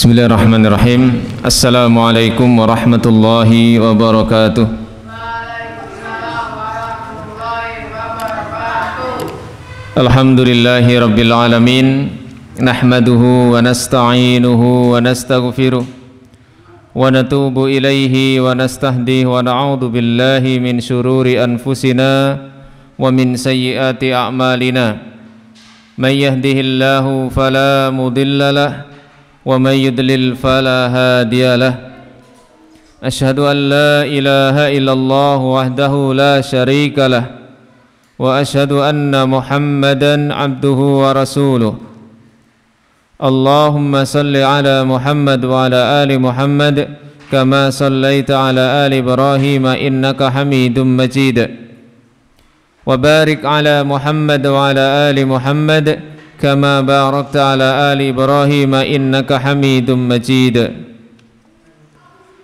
Bismillahirrahmanirrahim. Assalamualaikum warahmatullahi wabarakatuh. Alhamdulillahi rabbil alamin. Nahmaduhu wa nasta'inuhu wa nastaghfiruh wa natubu ilaihi wa nastahdihi wa na'udzu billahi min syururi anfusina wa min sayyiati a'malina. May yahdihillahu fala mudilla lahu wa may yudlil fala hadiya lahu. Asyhadu an la ilaha illallah wahdahu la syarika lahu wa asyhadu anna Muhammadan abduhu wa rasuluh. Allahumma salli ala Muhammad wa ala ali Muhammad kama sallaita ala ali Ibrahim innaka Hamidum Majid. Wa barik ala Muhammad wa ala ali Muhammad kama barakta ala ali Ibrahim innaka Hamidum Majid.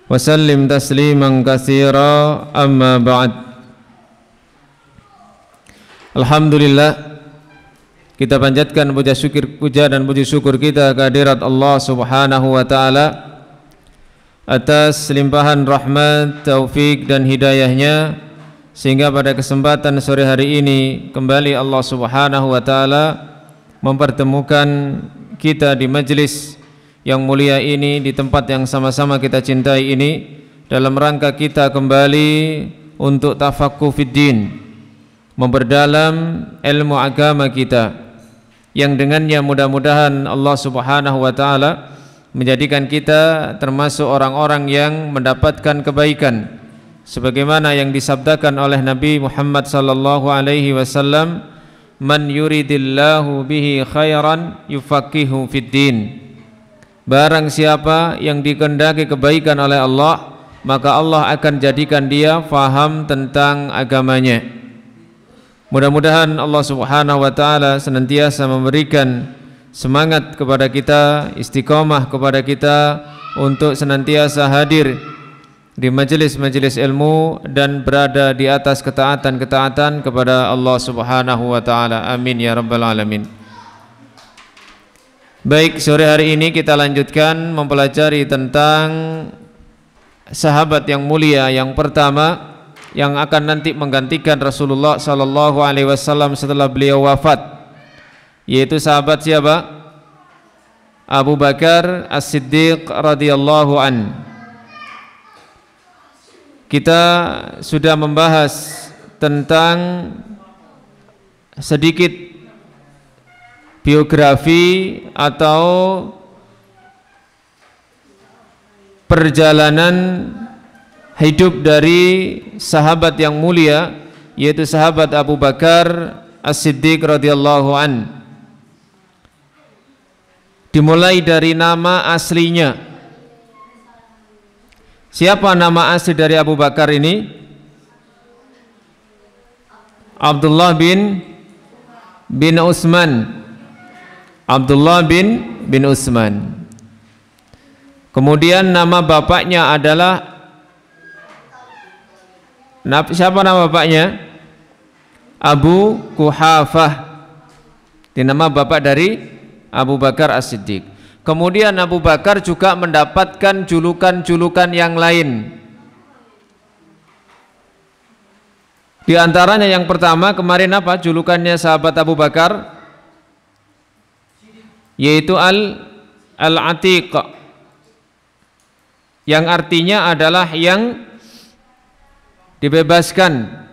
Wa sallim tasliman katsira amma ba'd. Alhamdulillah, kita panjatkan puja dan puji syukur kita kehadirat Allah Subhanahu wa taala atas limpahan rahmat, taufik dan hidayahnya, sehingga pada kesempatan sore hari ini kembali Allah Subhanahu wa taala mempertemukan kita di majelis yang mulia ini, di tempat yang sama-sama kita cintai ini, dalam rangka kita kembali untuk tafaqquh fiddin, memperdalam ilmu agama kita, yang dengannya mudah-mudahan Allah Subhanahu wa taala menjadikan kita termasuk orang-orang yang mendapatkan kebaikan sebagaimana yang disabdakan oleh Nabi Muhammad sallallahu alaihi wasallam, man yuridillahu bihi khairan yufaqihu fiddin. Barang siapa yang dikehendaki kebaikan oleh Allah, maka Allah akan jadikan dia faham tentang agamanya. Mudah-mudahan Allah Subhanahu wa taala senantiasa memberikan semangat kepada kita, istiqomah kepada kita untuk senantiasa hadir di majelis-majelis ilmu dan berada di atas ketaatan-ketaatan kepada Allah Subhanahu wa taala. Amin ya rabbal alamin. Baik, sore hari ini kita lanjutkan mempelajari tentang sahabat yang mulia yang pertama yang akan nanti menggantikan Rasulullah sallallahu alaihi wasallam setelah beliau wafat, yaitu sahabat siapa? Abu Bakar As-Siddiq radhiyallahu an. Kita sudah membahas tentang sedikit biografi atau perjalanan hidup dari sahabat yang mulia, yaitu sahabat Abu Bakar As-Siddiq radhiyallahu an. Dimulai dari nama aslinya. Siapa nama asli dari Abu Bakar ini? Abdullah bin Utsman. Abdullah bin Utsman. Kemudian nama bapaknya adalah, siapa nama bapaknya? Abu Quhafah. Ini nama bapak dari Abu Bakar As-Siddiq. Kemudian Abu Bakar juga mendapatkan julukan-julukan yang lain. Di antaranya yang pertama kemarin apa julukannya sahabat Abu Bakar? Yaitu Al-Atiq, yang artinya adalah yang dibebaskan.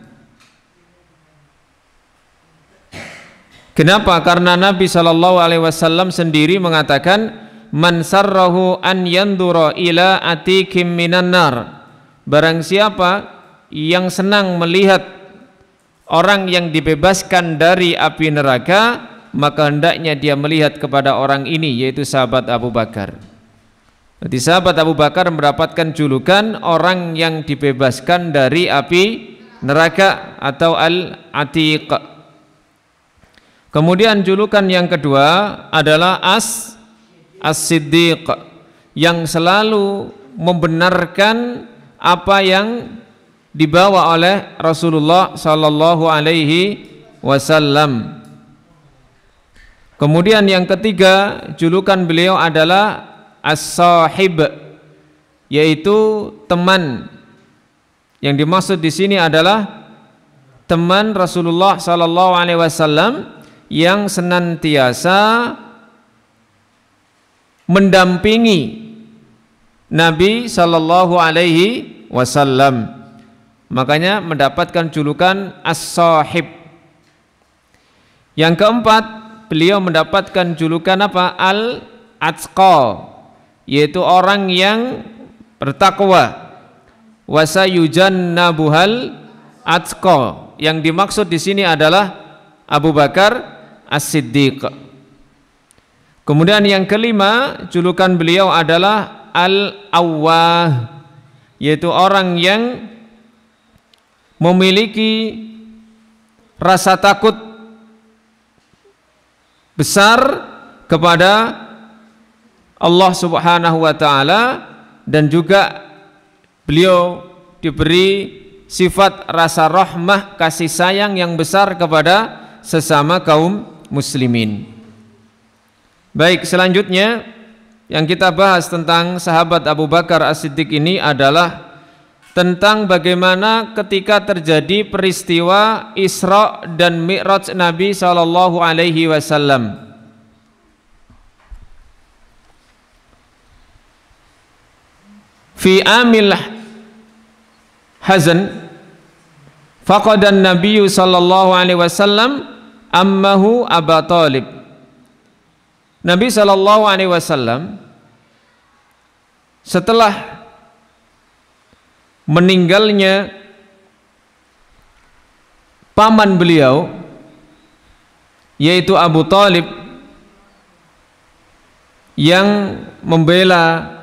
Kenapa? Karena Nabi sallallahu alaihi wasallam sendiri mengatakan, man sarrahu an yandura ila atikim minan nar. Barang siapa yang senang melihat orang yang dibebaskan dari api neraka, maka hendaknya dia melihat kepada orang ini, yaitu sahabat Abu Bakar. Jadi sahabat Abu Bakar mendapatkan julukan orang yang dibebaskan dari api neraka atau Al-Atiq. Kemudian julukan yang kedua adalah As-Siddiq, yang selalu membenarkan apa yang dibawa oleh Rasulullah sallallahu alaihi wasallam. Kemudian yang ketiga, julukan beliau adalah as-sahib, yaitu teman. Yang dimaksud di sini adalah teman Rasulullah sallallahu alaihi wasallam yang senantiasa mendampingi Nabi sallallahu alaihi wasallam. Makanya mendapatkan julukan as-sahib. Yang keempat, beliau mendapatkan julukan apa? Al-atqa, yaitu orang yang bertakwa. Wasayujannabuhal atqa. Yang dimaksud di sini adalah Abu Bakar As-Siddiq. Kemudian yang kelima, julukan beliau adalah Al-Awwah, yaitu orang yang memiliki rasa takut besar kepada Allah Subhanahu wa taala, dan juga beliau diberi sifat rasa rahmah, kasih sayang yang besar kepada sesama kaum muslimin. Baik, selanjutnya yang kita bahas tentang sahabat Abu Bakar As-Siddiq ini adalah tentang bagaimana ketika terjadi peristiwa Isra dan Mi'raj Nabi sallallahu alaihi wasallam. Fi amil hazan faqadan Nabi sallallahu alaihi wasallam ammahu Abu Talib. Nabi sallallahu alaihi wasallam setelah meninggalnya paman beliau yaitu Abu Talib yang membela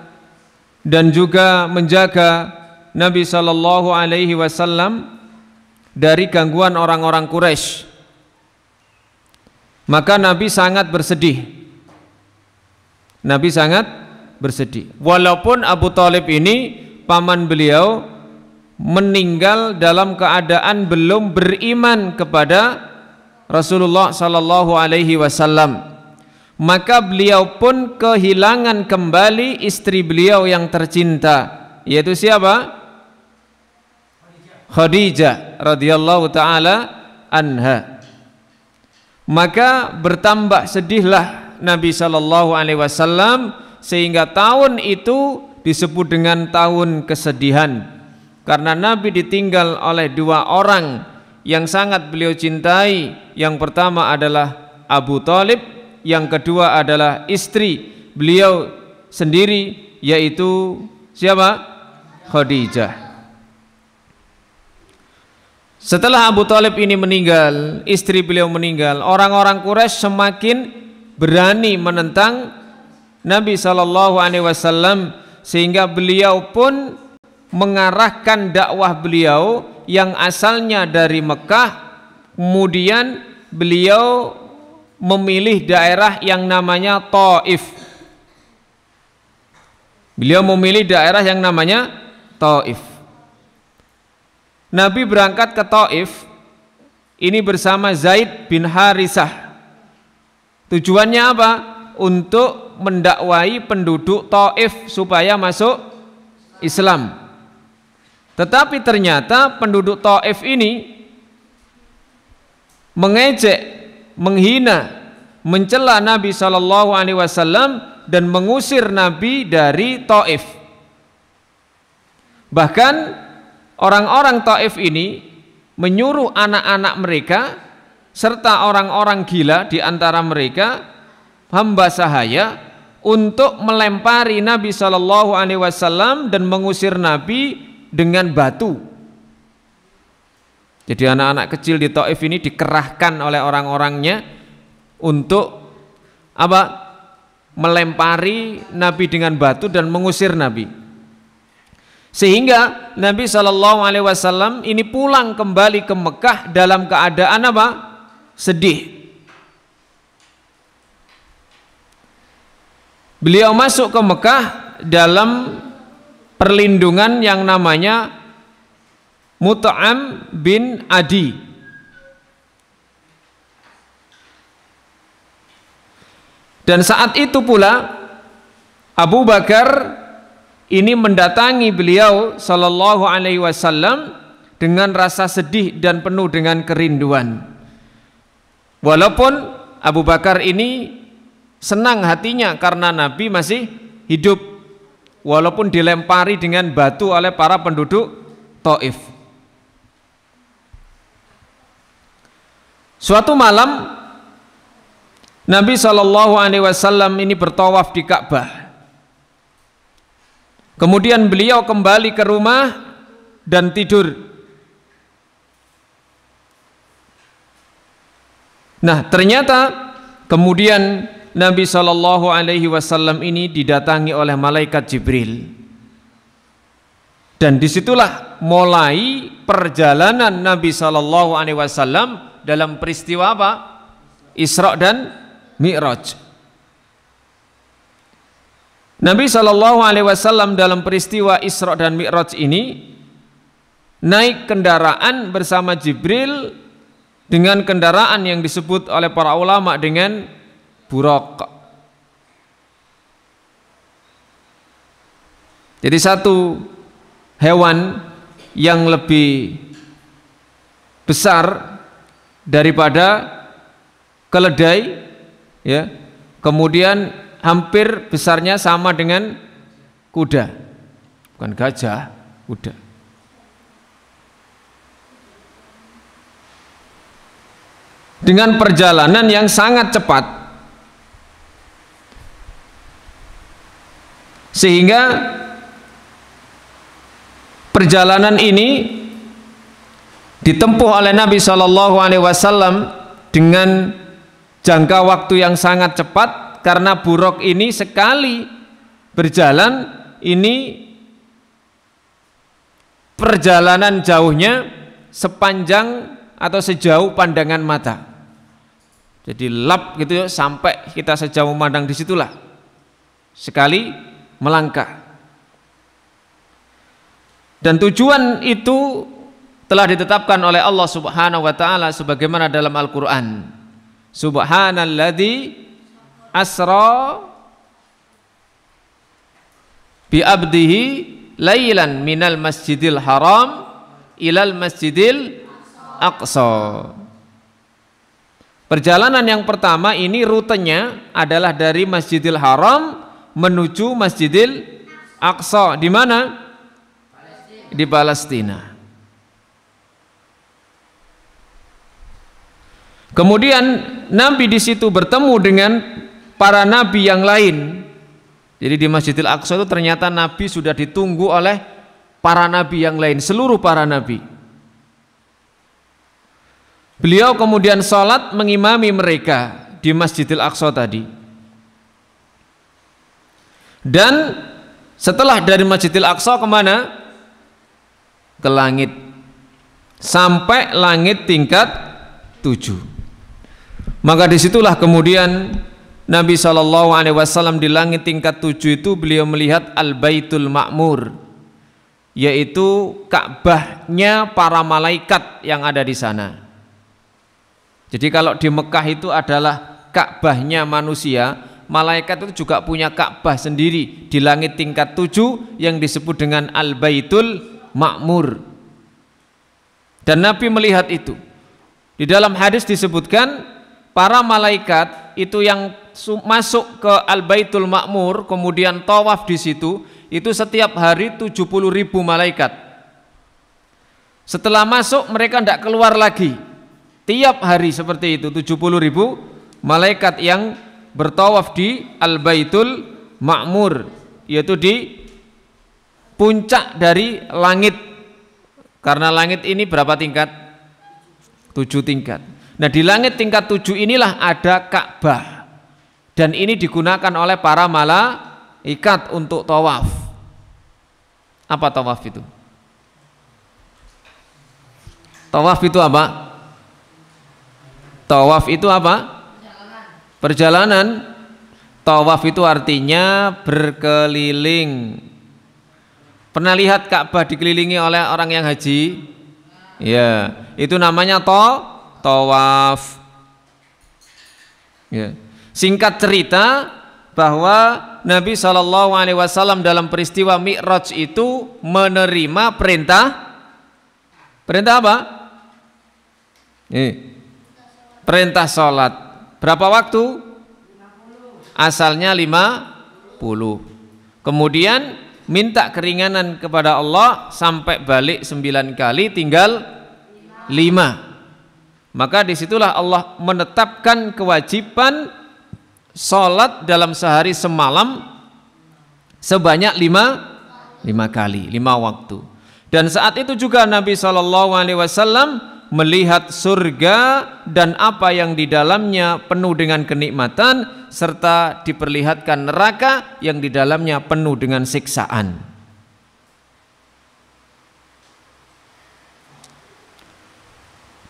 dan juga menjaga Nabi sallallahu alaihi wasallam dari gangguan orang-orang Quraisy. Maka Nabi sangat bersedih. Nabi sangat bersedih. Walaupun Abu Talib ini paman beliau meninggal dalam keadaan belum beriman kepada Rasulullah sallallahu alaihi wasallam, maka beliau pun kehilangan kembali istri beliau yang tercinta, yaitu siapa? Khadijah radhiyallahu taala anha. Maka bertambah sedihlah Nabi sallallahu alaihi wasallam, sehingga tahun itu disebut dengan tahun kesedihan, karena Nabi ditinggal oleh dua orang yang sangat beliau cintai. Yang pertama adalah Abu Talib, yang kedua adalah istri beliau sendiri, yaitu siapa? Khadijah. Setelah Abu Talib ini meninggal, istri beliau meninggal, orang-orang Quraisy semakin berani menentang Nabi sallallahu alaihi wasallam, sehingga beliau pun mengarahkan dakwah beliau yang asalnya dari Mekah, kemudian beliau memilih daerah yang namanya Taif. Beliau memilih daerah yang namanya Taif. Nabi berangkat ke Taif ini bersama Zaid bin Harisah. Tujuannya apa? Untuk mendakwai penduduk Taif supaya masuk Islam. Tetapi ternyata penduduk Taif ini mengejek, menghina, mencela Nabi sallallahu alaihi wasallam dan mengusir Nabi dari Taif. Bahkan orang-orang Taif ini menyuruh anak-anak mereka serta orang-orang gila di antara mereka, hamba sahaya, untuk melempari Nabi sallallahu alaihi wasallam dan mengusir Nabi dengan batu. Jadi anak-anak kecil di Taif ini dikerahkan oleh orang-orangnya untuk apa? Melempari Nabi dengan batu dan mengusir Nabi. Sehingga Nabi sallallahu alaihi wasallam ini pulang kembali ke Mekah dalam keadaan apa? Sedih. Beliau masuk ke Mekah dalam perlindungan yang namanya Mut'am bin Adi. Dan saat itu pula Abu Bakar ini mendatangi beliau sallallahu alaihi wasallam dengan rasa sedih dan penuh dengan kerinduan. Walaupun Abu Bakar ini senang hatinya karena Nabi masih hidup, walaupun dilempari dengan batu oleh para penduduk Taif. Suatu malam Nabi sallallahu alaihi wasallam ini bertawaf di Ka'bah. Kemudian beliau kembali ke rumah dan tidur. Nah, ternyata kemudian Nabi sallallahu alaihi wasallam ini didatangi oleh malaikat Jibril. Dan disitulah mulai perjalanan Nabi sallallahu alaihi wasallam dalam peristiwa apa? Isra dan Mi'raj. Nabi sallallahu alaihi wasallam dalam peristiwa Isra dan Mi'raj ini naik kendaraan bersama Jibril dengan kendaraan yang disebut oleh para ulama dengan buraq. Jadi satu hewan yang lebih besar daripada keledai, ya, kemudian hampir besarnya sama dengan kuda, bukan gajah, kuda. Dengan perjalanan yang sangat cepat, sehingga perjalanan ini ditempuh oleh Nabi Shallallahu Alaihi Wasallam dengan jangka waktu yang sangat cepat. Karena buraq ini sekali berjalan ini perjalanan jauhnya sepanjang atau sejauh pandangan mata. Jadi lap gitu ya, sampai kita sejauh memandang disitulah sekali melangkah. Dan tujuan itu telah ditetapkan oleh Allah Subhanahu wa taala sebagaimana dalam Al-Qur'an. Subhanalladzi asra bi abdihi lailan minal masjidil haram ilal masjidil aqsa. Perjalanan yang pertama ini rutenya adalah dari Masjidil Haram menuju Masjidil Aqsa. Di mana? Di Palestina. Kemudian Nabi di situ bertemu dengan para nabi yang lain. Jadi di Masjidil Aqsa itu ternyata Nabi sudah ditunggu oleh para nabi yang lain, seluruh para nabi. Beliau kemudian sholat mengimami mereka di Masjidil Aqsa tadi. Dan setelah dari Masjidil Aqsa kemana? Ke langit, sampai langit tingkat 7. Maka disitulah kemudian Nabi SAW di langit tingkat 7 itu beliau melihat Al-Baitul Ma'mur, yaitu Ka'bahnya para malaikat yang ada di sana. Jadi kalau di Mekah itu adalah Ka'bahnya manusia, malaikat itu juga punya Ka'bah sendiri di langit tingkat 7 yang disebut dengan Al-Baitul Ma'mur. Dan Nabi melihat itu. Di dalam hadis disebutkan para malaikat itu yang masuk ke Al-Baitul Ma'mur kemudian tawaf di situ, itu setiap hari 70.000 malaikat. Setelah masuk mereka tidak keluar lagi. Tiap hari seperti itu 70.000 malaikat yang bertawaf di Al-Baitul Ma'mur, yaitu di puncak dari langit. Karena langit ini berapa tingkat? 7 tingkat. Nah, di langit tingkat 7 inilah ada Ka'bah. Dan ini digunakan oleh para malaikat untuk tawaf. Apa tawaf itu? Tawaf itu apa? Tawaf itu apa? Perjalanan. Tawaf itu artinya berkeliling. Pernah lihat Ka'bah dikelilingi oleh orang yang haji? Ya, itu namanya tawaf. Ya. Singkat cerita, bahwa Nabi SAW dalam peristiwa Mi'raj itu menerima perintah apa? Perintah sholat. Berapa waktu? Asalnya 50. Kemudian minta keringanan kepada Allah sampai balik 9 kali, tinggal 5. Maka disitulah Allah menetapkan kewajiban sholat dalam sehari semalam sebanyak 5 kali, 5 waktu. Dan saat itu juga Nabi SAW melihat surga dan apa yang di dalamnya penuh dengan kenikmatan, serta diperlihatkan neraka yang di dalamnya penuh dengan siksaan.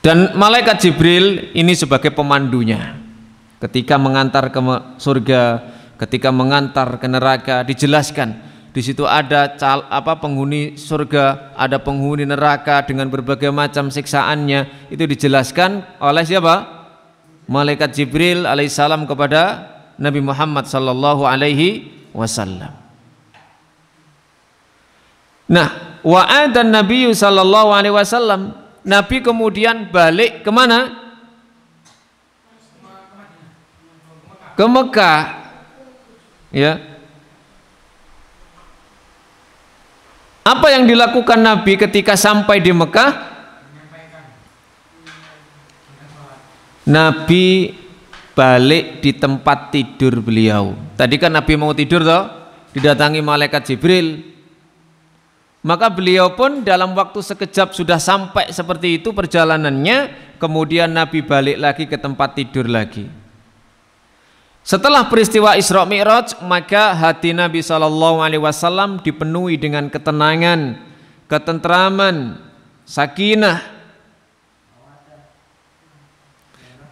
Dan malaikat Jibril ini sebagai pemandunya. Ketika mengantar ke surga, ketika mengantar ke neraka, dijelaskan di situ ada penghuni surga, ada penghuni neraka dengan berbagai macam siksaannya. Itu dijelaskan oleh siapa? Malaikat Jibril alaihissalam kepada Nabi Muhammad sallallahu alaihi wasallam. Nah, wa'adan Nabi sallallahu alaihi wasallam, Nabi kemudian balik kemana? Ke Mekah, ya. Apa yang dilakukan Nabi ketika sampai di Mekah? Nabi balik di tempat tidur beliau. Tadi kan Nabi mau tidur toh, didatangi malaikat Jibril. Maka beliau pun dalam waktu sekejap sudah sampai seperti itu perjalanannya. Kemudian Nabi balik lagi ke tempat tidur lagi. Setelah peristiwa Isra Mi'raj, maka hati Nabi SAW dipenuhi dengan ketenangan, ketentraman, sakinah.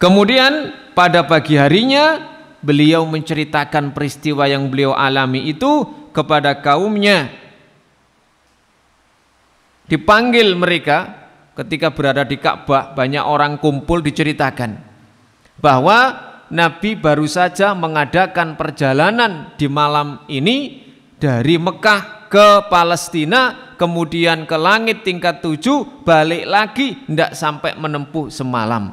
Kemudian pada pagi harinya beliau menceritakan peristiwa yang beliau alami itu kepada kaumnya. Dipanggil mereka ketika berada di Ka'bah, banyak orang kumpul, diceritakan bahwa Nabi baru saja mengadakan perjalanan di malam ini dari Mekah ke Palestina, kemudian ke langit tingkat 7, balik lagi, tidak sampai menempuh semalam.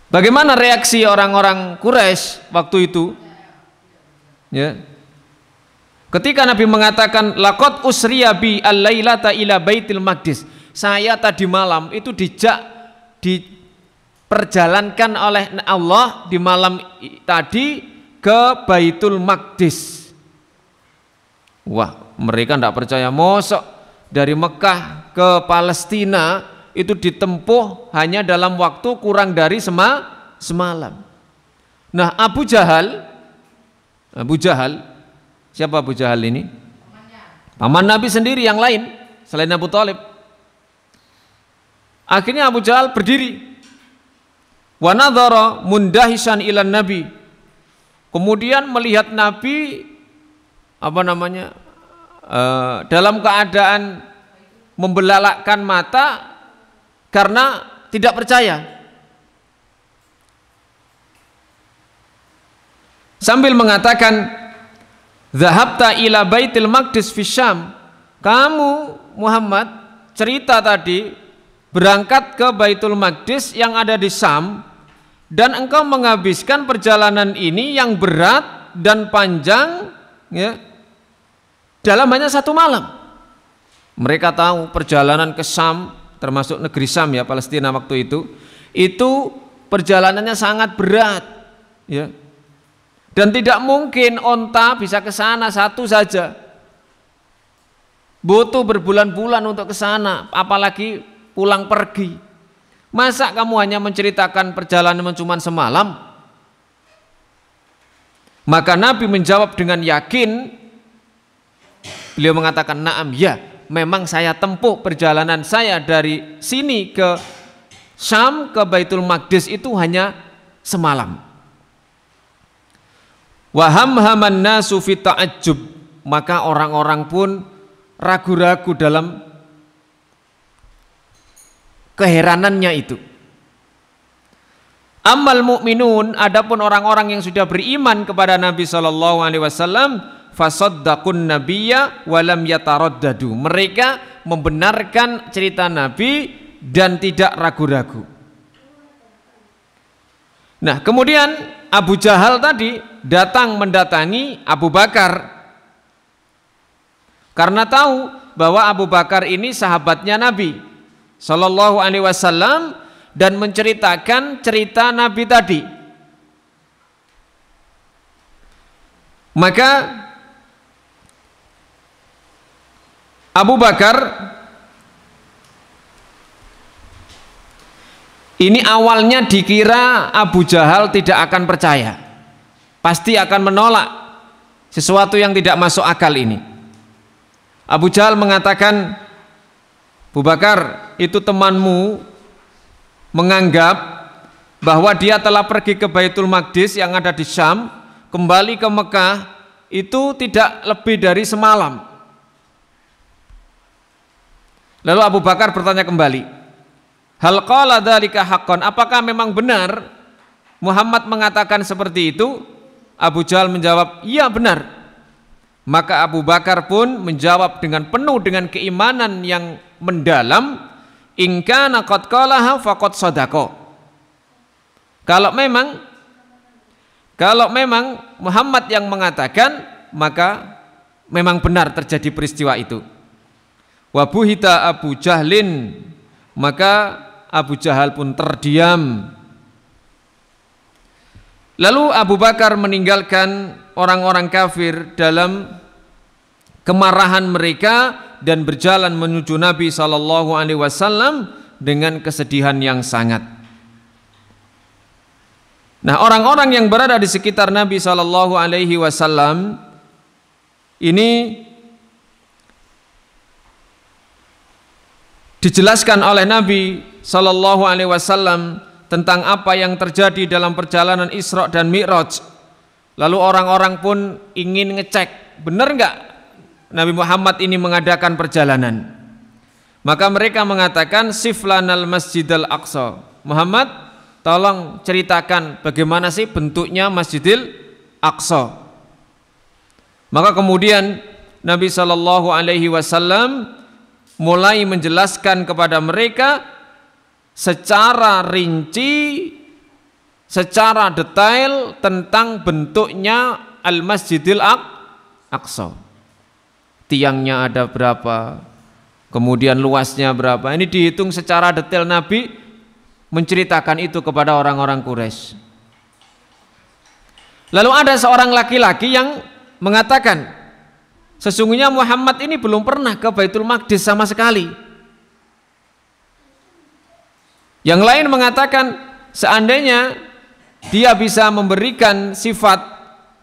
Bagaimana reaksi orang-orang Quraisy waktu itu? Ya. Ketika Nabi mengatakan laqad usriya bi al-lailata ila Baitul Maqdis, saya tadi malam itu diperjalankan oleh Allah di malam tadi ke Baitul Maqdis. Wah, mereka tidak percaya, mosok dari Mekah ke Palestina itu ditempuh hanya dalam waktu kurang dari semalam. Nah, Abu Jahal, siapa Abu Jahal ini? Paman Nabi sendiri yang lain selain Abu Thalib. Akhirnya Abu Jahal berdiri, wa nadhara mundahisan ilan Nabi, kemudian melihat Nabi dalam keadaan membelalakkan mata karena tidak percaya, sambil mengatakan zahabta ila Baitul Maqdis fi Syam, kamu Muhammad cerita tadi berangkat ke Baitul Maqdis yang ada di Syam, dan engkau menghabiskan perjalanan ini yang berat dan panjang, ya, dalam hanya 1 malam. Mereka tahu perjalanan ke Syam, termasuk negeri Syam, ya, Palestina waktu itu perjalanannya sangat berat, ya. Dan tidak mungkin onta bisa ke sana satu saja, butuh berbulan-bulan untuk ke sana, apalagi pulang pergi. Masa kamu hanya menceritakan perjalanan cuma semalam? Maka Nabi menjawab dengan yakin, beliau mengatakan, na'am, ya, memang saya tempuh perjalanan saya dari sini ke Syam ke Baitul Maqdis itu hanya semalam. Wahamhaman nasu fi ta'ajjub, maka orang-orang pun ragu-ragu dalam keheranannya itu. Ammal mu'minun, adapun orang-orang yang sudah beriman kepada Nabi sallallahu alaihi wasallam, fasaddaqun nabiyya wa lam yataraddadu. Mereka membenarkan cerita Nabi dan tidak ragu-ragu. Nah, kemudian Abu Jahal tadi datang mendatangi Abu Bakar karena tahu bahwa Abu Bakar ini sahabatnya Nabi sallallahu alaihi wasallam dan menceritakan cerita Nabi tadi. Maka Abu Bakar ini awalnya dikira Abu Jahal tidak akan percaya, pasti akan menolak sesuatu yang tidak masuk akal ini. Abu Jahal mengatakan, Abu Bakar, itu temanmu menganggap bahwa dia telah pergi ke Baitul Maqdis yang ada di Syam, kembali ke Mekah itu tidak lebih dari semalam. Lalu Abu Bakar bertanya kembali, hal qala dzalika haqqan, apakah memang benar Muhammad mengatakan seperti itu? Abu Jahal menjawab, iya benar. Maka Abu Bakar pun menjawab dengan penuh dengan keimanan yang mendalam, in kana qad qalaha faqad shadaqa. Kalau memang Muhammad yang mengatakan, maka memang benar terjadi peristiwa itu. Wa buhita Abu Jahlin, maka Abu Jahal pun terdiam. Lalu Abu Bakar meninggalkan orang-orang kafir dalam kemarahan mereka dan berjalan menuju Nabi sallallahu alaihi wasallam dengan kesedihan yang sangat. Nah, orang-orang yang berada di sekitar Nabi sallallahu alaihi wasallam ini dijelaskan oleh Nabi sallallahu alaihi wasallam tentang apa yang terjadi dalam perjalanan Isra dan Mi'raj. Lalu orang-orang pun ingin ngecek, benar enggak Nabi Muhammad ini mengadakan perjalanan. Maka mereka mengatakan, siflanal Masjidil Aqsa. Muhammad, tolong ceritakan bagaimana sih bentuknya Masjidil Aqsa. Maka kemudian Nabi sallallahu alaihi wasallam mulai menjelaskan kepada mereka secara rinci, secara detail tentang bentuknya Al-Masjidil Aqsa. Tiangnya ada berapa, kemudian luasnya berapa. Ini dihitung secara detail. Nabi menceritakan itu kepada orang-orang Quraisy. Lalu ada seorang laki-laki yang mengatakan, sesungguhnya Muhammad ini belum pernah ke Baitul Maqdis sama sekali. Yang lain mengatakan, seandainya dia bisa memberikan sifat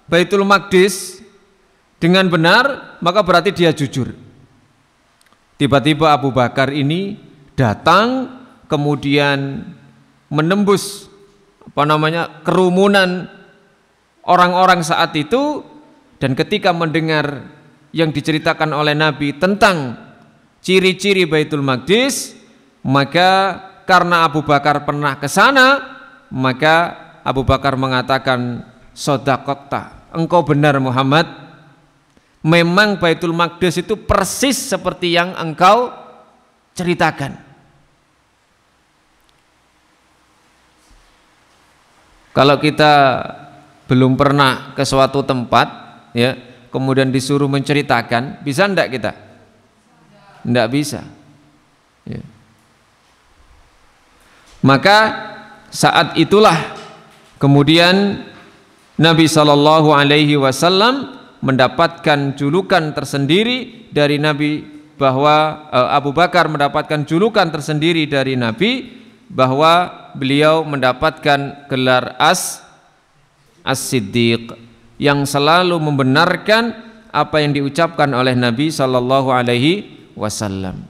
Baitul Maqdis dengan benar, maka berarti dia jujur. Tiba-tiba Abu Bakar ini datang, kemudian menembus kerumunan orang-orang saat itu, dan ketika mendengar yang diceritakan oleh Nabi tentang ciri-ciri Baitul Maqdis, maka karena Abu Bakar pernah ke sana, maka Abu Bakar mengatakan, shadaqta, engkau benar Muhammad. Memang Baitul Maqdis itu persis seperti yang engkau ceritakan. Kalau kita belum pernah ke suatu tempat, ya, kemudian disuruh menceritakan, bisa enggak kita? Enggak bisa. Ya. Maka saat itulah kemudian Nabi sallallahu alaihi wasallam mendapatkan julukan tersendiri dari Nabi, bahwa Abu Bakar mendapatkan julukan tersendiri dari Nabi, bahwa beliau mendapatkan gelar As-Siddiq, yang selalu membenarkan apa yang diucapkan oleh Nabi sallallahu alaihi wasallam.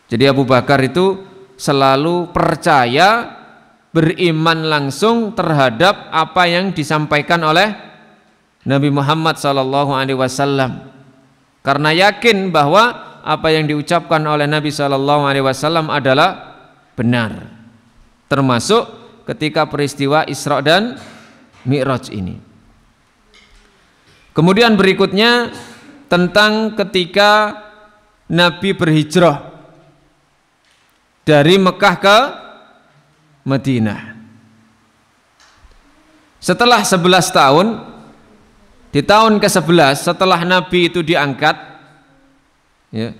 Jadi Abu Bakar itu selalu percaya, beriman langsung terhadap apa yang disampaikan oleh Nabi Muhammad sallallahu alaihi wasallam, karena yakin bahwa apa yang diucapkan oleh Nabi sallallahu alaihi wasallam adalah benar. termasuk ketika peristiwa Isra dan Mi'raj ini. Kemudian berikutnya tentang ketika Nabi berhijrah dari Mekah ke Madinah. Setelah 11 tahun, di tahun ke-11 setelah Nabi itu diangkat, ya,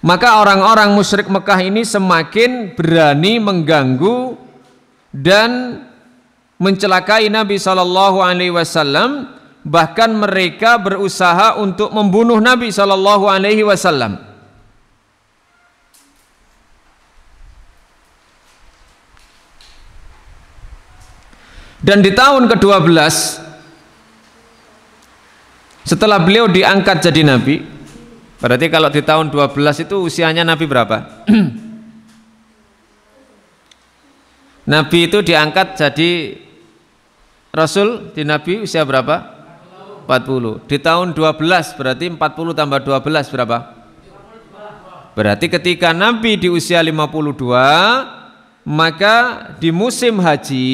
maka orang-orang musyrik Mekah ini semakin berani mengganggu dan mencelakai Nabi SAW, bahkan mereka berusaha untuk membunuh Nabi SAW. Dan di tahun ke-12 setelah beliau diangkat jadi Nabi, berarti kalau di tahun 12 itu usianya Nabi berapa? Nabi itu diangkat jadi Rasul di Nabi usia berapa? 40. Di tahun 12 berarti 40 tambah 12 berapa? Berarti ketika Nabi di usia 52, maka di musim haji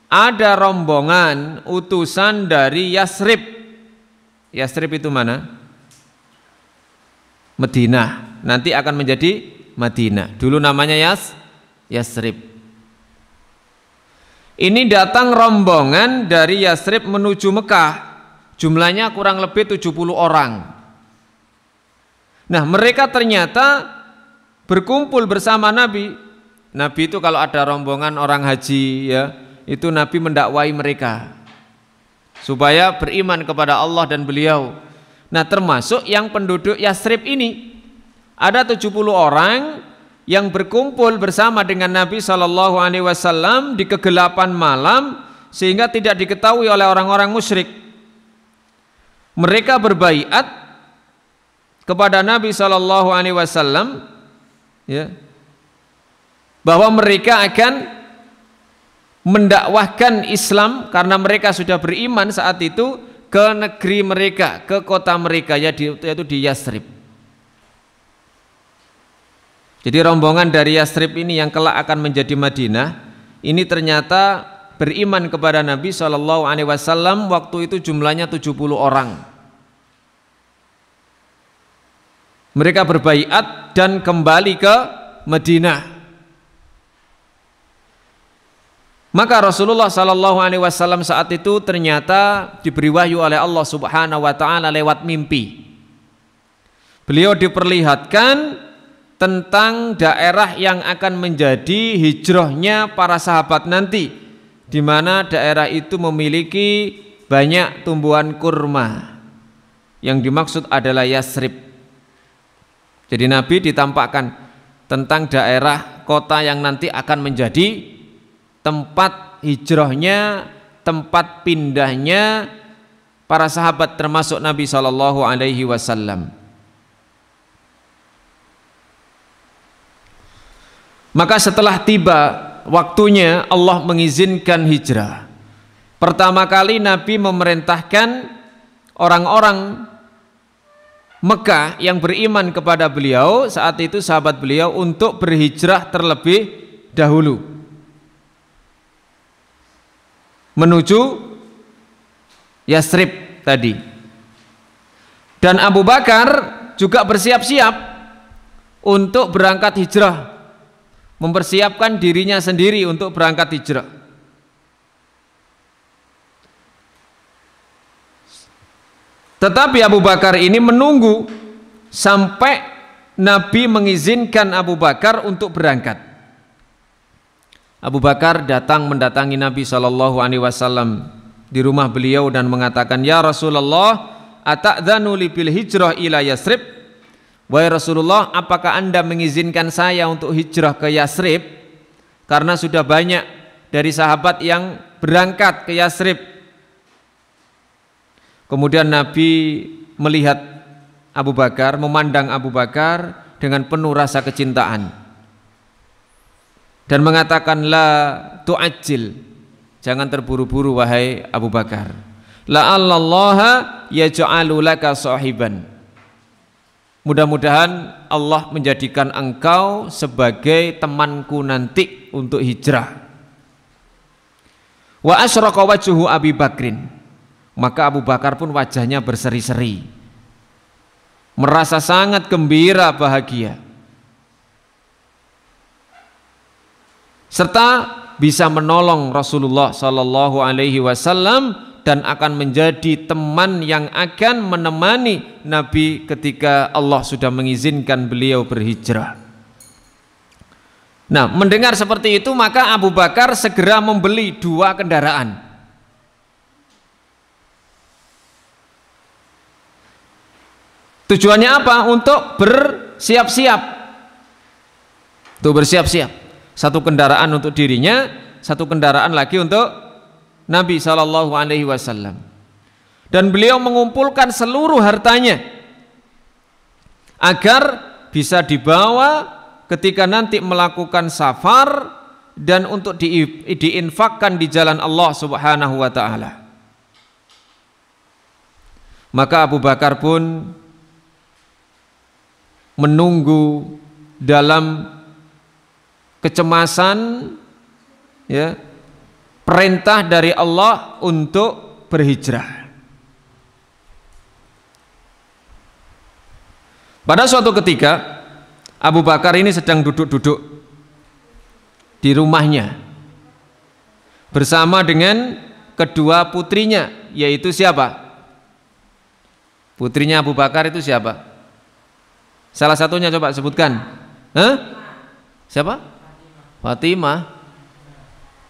ada rombongan utusan dari Yasrib. Yasrib itu mana? Madinah. Nanti akan menjadi Madinah. Dulu namanya Yasrib. Ini datang rombongan dari Yasrib menuju Mekah. Jumlahnya kurang lebih 70 orang. Nah, mereka ternyata berkumpul bersama Nabi. Nabi itu kalau ada rombongan orang haji, ya, itu Nabi mendakwai mereka supaya beriman kepada Allah dan beliau. Nah, termasuk yang penduduk Yasrib ini ada 70 orang yang berkumpul bersama dengan Nabi SAW di kegelapan malam sehingga tidak diketahui oleh orang-orang musyrik. Mereka berbaiat kepada Nabi SAW, ya, bahwa mereka akan mendakwahkan Islam karena mereka sudah beriman saat itu ke negeri mereka, ke kota mereka, yaitu di Yasrib. Jadi rombongan dari Yasrib ini yang kelak akan menjadi Madinah, ini ternyata beriman kepada Nabi SAW. Waktu itu jumlahnya 70 orang. Mereka berbaiat dan kembali ke Madinah. Maka Rasulullah SAW saat itu ternyata diberi wahyu oleh Allah Subhanahu wa Ta'ala lewat mimpi. Beliau diperlihatkan tentang daerah yang akan menjadi hijrahnya para sahabat nanti, di mana daerah itu memiliki banyak tumbuhan kurma. Yang dimaksud adalah Yasrib. Jadi Nabi ditampakkan tentang daerah kota yang nanti akan menjadi tempat hijrahnya, tempat pindahnya para sahabat termasuk Nabi SAW. Maka setelah tiba waktunya Allah mengizinkan hijrah. Pertama kali Nabi memerintahkan orang-orang Mekah yang beriman kepada beliau saat itu, sahabat beliau, untuk berhijrah terlebih dahulu menuju Yasrib tadi. Dan Abu Bakar juga bersiap-siap untuk berangkat hijrah, mempersiapkan dirinya sendiri untuk berangkat hijrah. Tetapi Abu Bakar ini menunggu sampai Nabi mengizinkan Abu Bakar untuk berangkat. Abu Bakar mendatangi Nabi SAW di rumah beliau dan mengatakan, "Ya Rasulullah, ata'dzanu li bil hijrah ila Yasrib?" Wahai Rasulullah, apakah Anda mengizinkan saya untuk hijrah ke Yasrib? Karena sudah banyak dari sahabat yang berangkat ke Yasrib. Kemudian Nabi melihat Abu Bakar, memandang Abu Bakar dengan penuh rasa kecintaan dan mengatakan, "La tu'ajjil, jangan terburu-buru wahai Abu Bakar. La'allallaha yaj'alu laka sahiban. Mudah-mudahan Allah menjadikan engkau sebagai temanku nanti untuk hijrah. Wa asyraqa wajhu Abi Bakrin, maka Abu Bakar pun wajahnya berseri-seri, merasa sangat gembira, bahagia, serta bisa menolong Rasulullah Sallallahu Alaihi Wasallam dan akan menjadi teman yang akan menemani Nabi ketika Allah sudah mengizinkan beliau berhijrah. Nah, mendengar seperti itu maka Abu Bakar segera membeli 2 kendaraan. Tujuannya apa? Untuk bersiap-siap. Untuk bersiap-siap. 1 kendaraan untuk dirinya, 1 kendaraan lagi untuk Nabi Shallallahu Alaihi Wasallam. Dan beliau mengumpulkan seluruh hartanya agar bisa dibawa ketika nanti melakukan safar dan untuk diinfakkan di jalan Allah Subhanahu wa taala. Maka Abu Bakar pun menunggu dalam kecemasan, ya, perintah dari Allah untuk berhijrah. Pada suatu ketika Abu Bakar ini sedang duduk-duduk di rumahnya bersama dengan kedua putrinya, yaitu siapa? Putrinya Abu Bakar itu siapa? Salah satunya coba sebutkan. Siapa? Fatimah.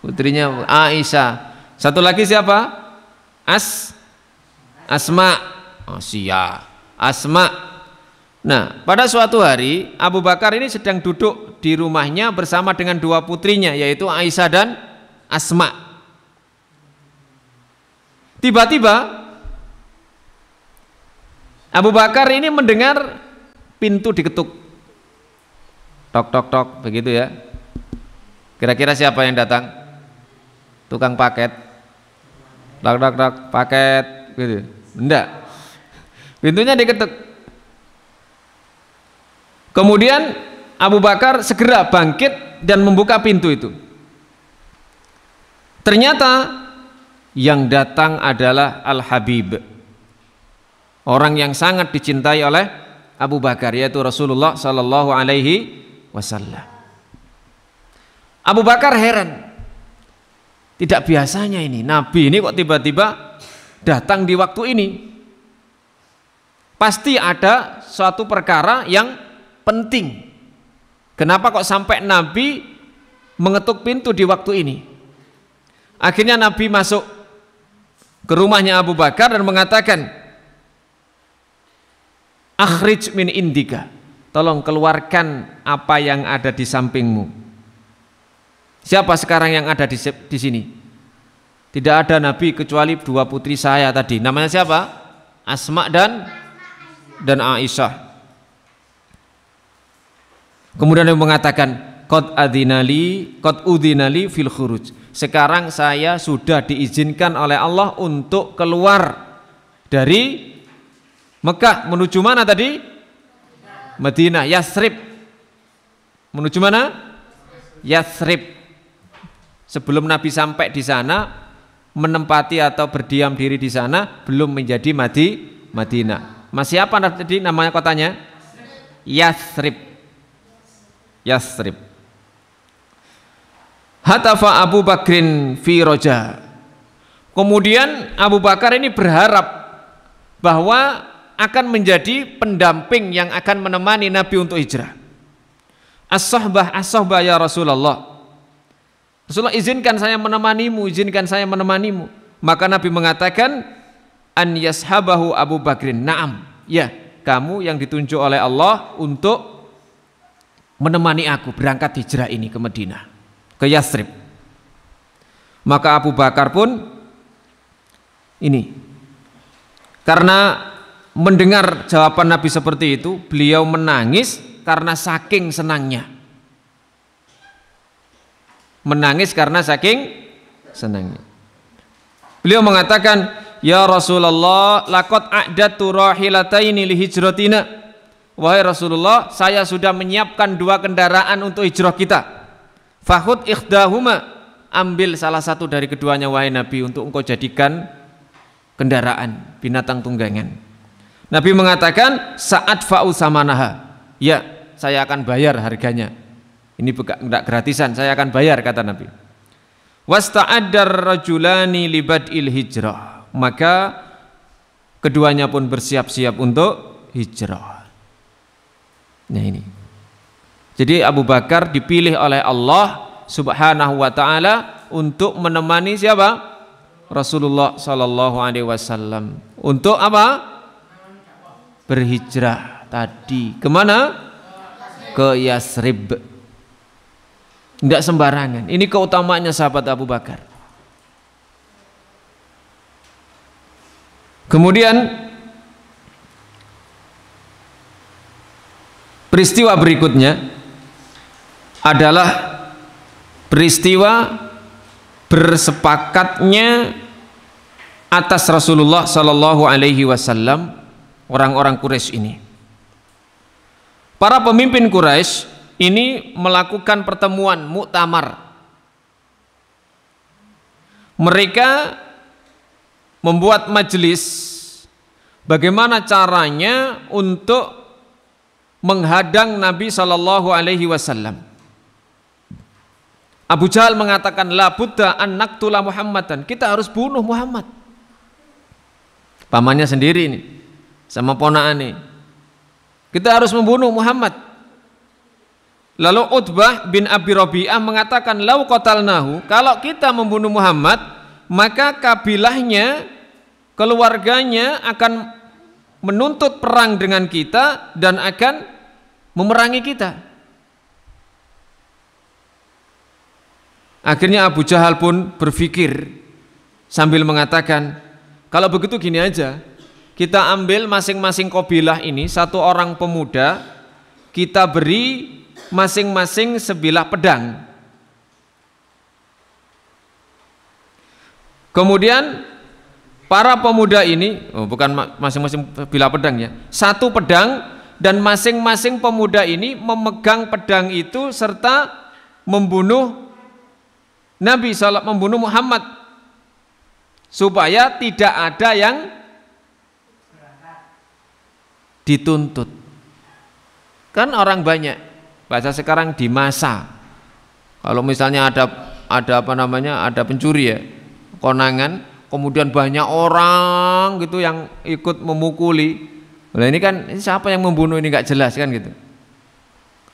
Putrinya Aisyah. Satu lagi siapa? Asma. Asma. Nah, pada suatu hari Abu Bakar ini sedang duduk di rumahnya bersama dengan 2 putrinya, yaitu Aisyah dan Asma. Tiba-tiba Abu Bakar ini mendengar pintu diketuk. Tok tok tok, begitu ya. Kira-kira siapa yang datang? Tukang paket. Tok tok tok, paket gitu. Enggak. Pintunya diketuk. Kemudian Abu Bakar segera bangkit dan membuka pintu itu. Ternyata yang datang adalah Al-Habib, orang yang sangat dicintai oleh Abu Bakar, yaitu Rasulullah Sallallahu Alaihi Wasallam. Abu Bakar heran, tidak biasanya ini Nabi ini kok tiba-tiba datang di waktu ini. Pasti ada suatu perkara yang penting. Kenapa kok sampai Nabi mengetuk pintu di waktu ini? Akhirnya Nabi masuk ke rumahnya Abu Bakar dan mengatakan, akhrij min indika, tolong keluarkan apa yang ada di sampingmu. Siapa sekarang yang ada di sini? Tidak ada Nabi kecuali 2 putri saya tadi. Namanya siapa? Asma dan Aisyah. Kemudian dia mengatakan, qad udhinali fil khuruj. Sekarang saya sudah diizinkan oleh Allah untuk keluar dari Mekah menuju mana tadi? Madinah, Yathrib. Menuju mana? Yathrib. Sebelum Nabi sampai di sana, menempati atau berdiam diri di sana, belum menjadi Madinah. Masih apa tadi namanya kotanya? Yathrib. Yathrib. Hatafa Abu Bakrin fi roja. Kemudian Abu Bakar ini berharap bahwa akan menjadi pendamping yang akan menemani Nabi untuk hijrah. As-sahbah ya Rasulullah. Rasulullah, izinkan saya menemanimu, izinkan saya menemanimu. Maka Nabi mengatakan, an yashabahu Abu Bakrin. Naam, ya, kamu yang ditunjuk oleh Allah untuk menemani aku berangkat hijrah ini ke Madinah, ke Yathrib. Maka Abu Bakar pun ini, karena mendengar jawaban Nabi seperti itu, beliau menangis karena saking senangnya. Menangis karena saking senangnya. Beliau mengatakan, ya Rasulullah, laqad a'dadtu rahilataini li hijratina. wahai Rasulullah, saya sudah menyiapkan 2 kendaraan untuk hijrah kita. Fakhud ikhdahuma, ambil salah satu dari keduanya wahai Nabi untuk engkau jadikan kendaraan, binatang tunggangan. Nabi mengatakan, saat fa'u samanaha, ya saya akan bayar harganya. Ini tidak gratisan, saya akan bayar, kata Nabi. Wasta'addar rajulani libad'il hijrah, maka keduanya pun bersiap-siap untuk hijrah. Nah ini. Jadi Abu Bakar dipilih oleh Allah Subhanahu wa taala untuk menemani siapa? Rasulullah sallallahu alaihi wasallam. Untuk apa? Berhijrah tadi. Kemana? Ke Yasrib. Tidak sembarangan. Ini keutamaannya sahabat Abu Bakar. Kemudian peristiwa berikutnya adalah peristiwa bersepakatnya atas Rasulullah sallallahu alaihi wasallam orang-orang Quraisy ini. Para pemimpin Quraisy ini melakukan pertemuan muktamar. Mereka membuat majelis bagaimana caranya untuk menghadang Nabi sallallahu alaihi wasallam. Abu Jahal mengatakan, la budda an naqtula Muhammadan, kita harus bunuh Muhammad. Pamannya sendiri ini sama ponakannya. Kita harus membunuh Muhammad. Lalu Utbah bin Abi Rabi'ah mengatakan, lau qatalnahu, kalau kita membunuh Muhammad, maka kabilahnya, keluarganya akan menuntut perang dengan kita dan akan memerangi kita. Akhirnya Abu Jahal pun berpikir sambil mengatakan, kalau begitu gini aja, kita ambil masing-masing kabilah ini 1 orang pemuda, kita beri masing-masing sebilah pedang. Kemudian para pemuda ini, bukan masing-masing sebilah pedang ya, 1 pedang, dan masing-masing pemuda ini memegang pedang itu serta membunuh Nabi SAW, membunuh Muhammad, supaya tidak ada yang dituntut. Kan orang banyak, bahasa sekarang di masa, kalau misalnya ada apa namanya, ada pencuri ya, konangan, kemudian banyak orang gitu yang ikut memukuli. Nah ini kan siapa yang membunuh ini nggak jelas kan gitu.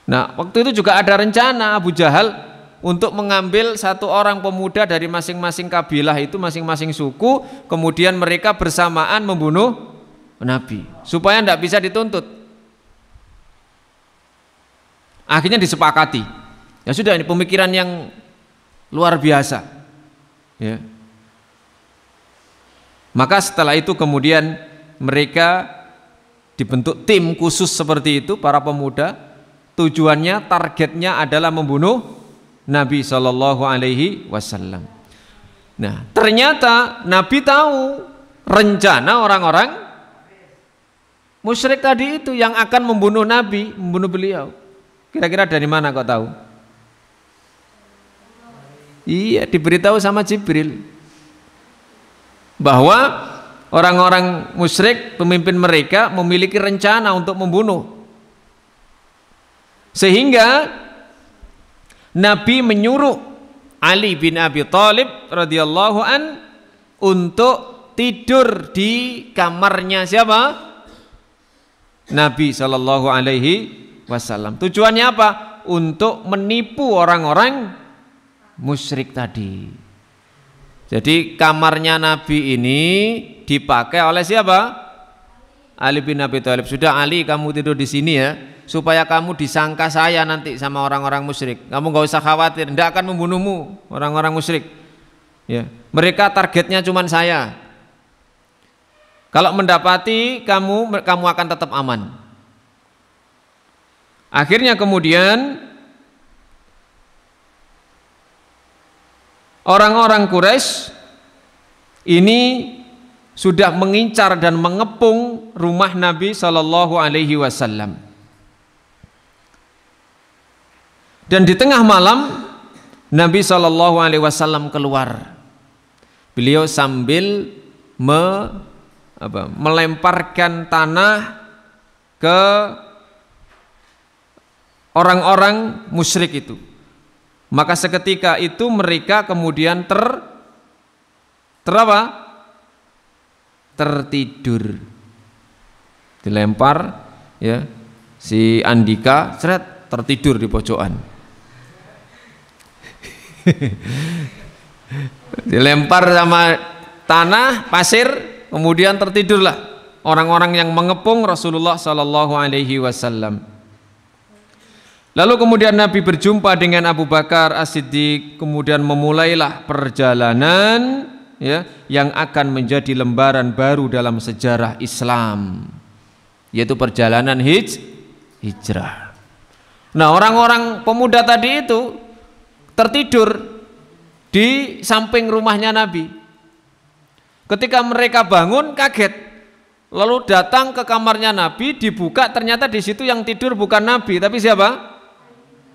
Nah waktu itu juga ada rencana Abu Jahal untuk mengambil 1 orang pemuda dari masing-masing kabilah itu, masing-masing suku, kemudian mereka bersamaan membunuh Nabi supaya tidak bisa dituntut. Akhirnya disepakati. Ya sudah, ini pemikiran yang luar biasa. Ya. Maka setelah itu kemudian mereka dibentuk tim khusus seperti itu, para pemuda. Tujuannya, targetnya adalah membunuh Nabi Shallallahu Alaihi Wasallam. Nah, ternyata Nabi tahu rencana orang-orang musyrik tadi itu yang akan membunuh Nabi, membunuh beliau. Kira-kira dari mana kau tahu? Iya, diberitahu sama Jibril bahwa orang-orang musyrik, pemimpin mereka memiliki rencana untuk membunuh. Sehingga Nabi menyuruh Ali bin Abi Thalib radhiyallahu an untuk tidur di kamarnya siapa? Nabi sallallahu alaihi wasallam. Tujuannya apa? Untuk menipu orang-orang musyrik tadi. Jadi kamarnya Nabi ini dipakai oleh siapa? Ali bin Abi Thalib. Sudah Ali, kamu tidur di sini ya, supaya kamu disangka saya nanti sama orang-orang musyrik. Kamu gak usah khawatir, tidak akan membunuhmu orang-orang musyrik. Ya, mereka targetnya cuma saya. Kalau mendapati kamu akan tetap aman. Akhirnya kemudian orang-orang Quraisy ini sudah mengincar dan mengepung rumah Nabi Shallallahu Alaihi Wasallam. Dan di tengah malam Nabi SAW keluar. Beliau sambil melemparkan tanah ke orang-orang musyrik itu. Maka seketika itu mereka kemudian tertidur. Dilempar ya, si Andika seret tertidur di pojokan. Dilempar sama tanah, pasir, kemudian tertidurlah orang-orang yang mengepung Rasulullah sallallahu alaihi wasallam. Lalu kemudian Nabi berjumpa dengan Abu Bakar As-Siddiq, kemudian memulailah perjalanan ya, yang akan menjadi lembaran baru dalam sejarah Islam, yaitu perjalanan hijrah. Nah, orang-orang pemuda tadi itu tertidur di samping rumahnya Nabi. Ketika mereka bangun kaget, lalu datang ke kamarnya Nabi, dibuka ternyata di situ yang tidur bukan Nabi, tapi siapa?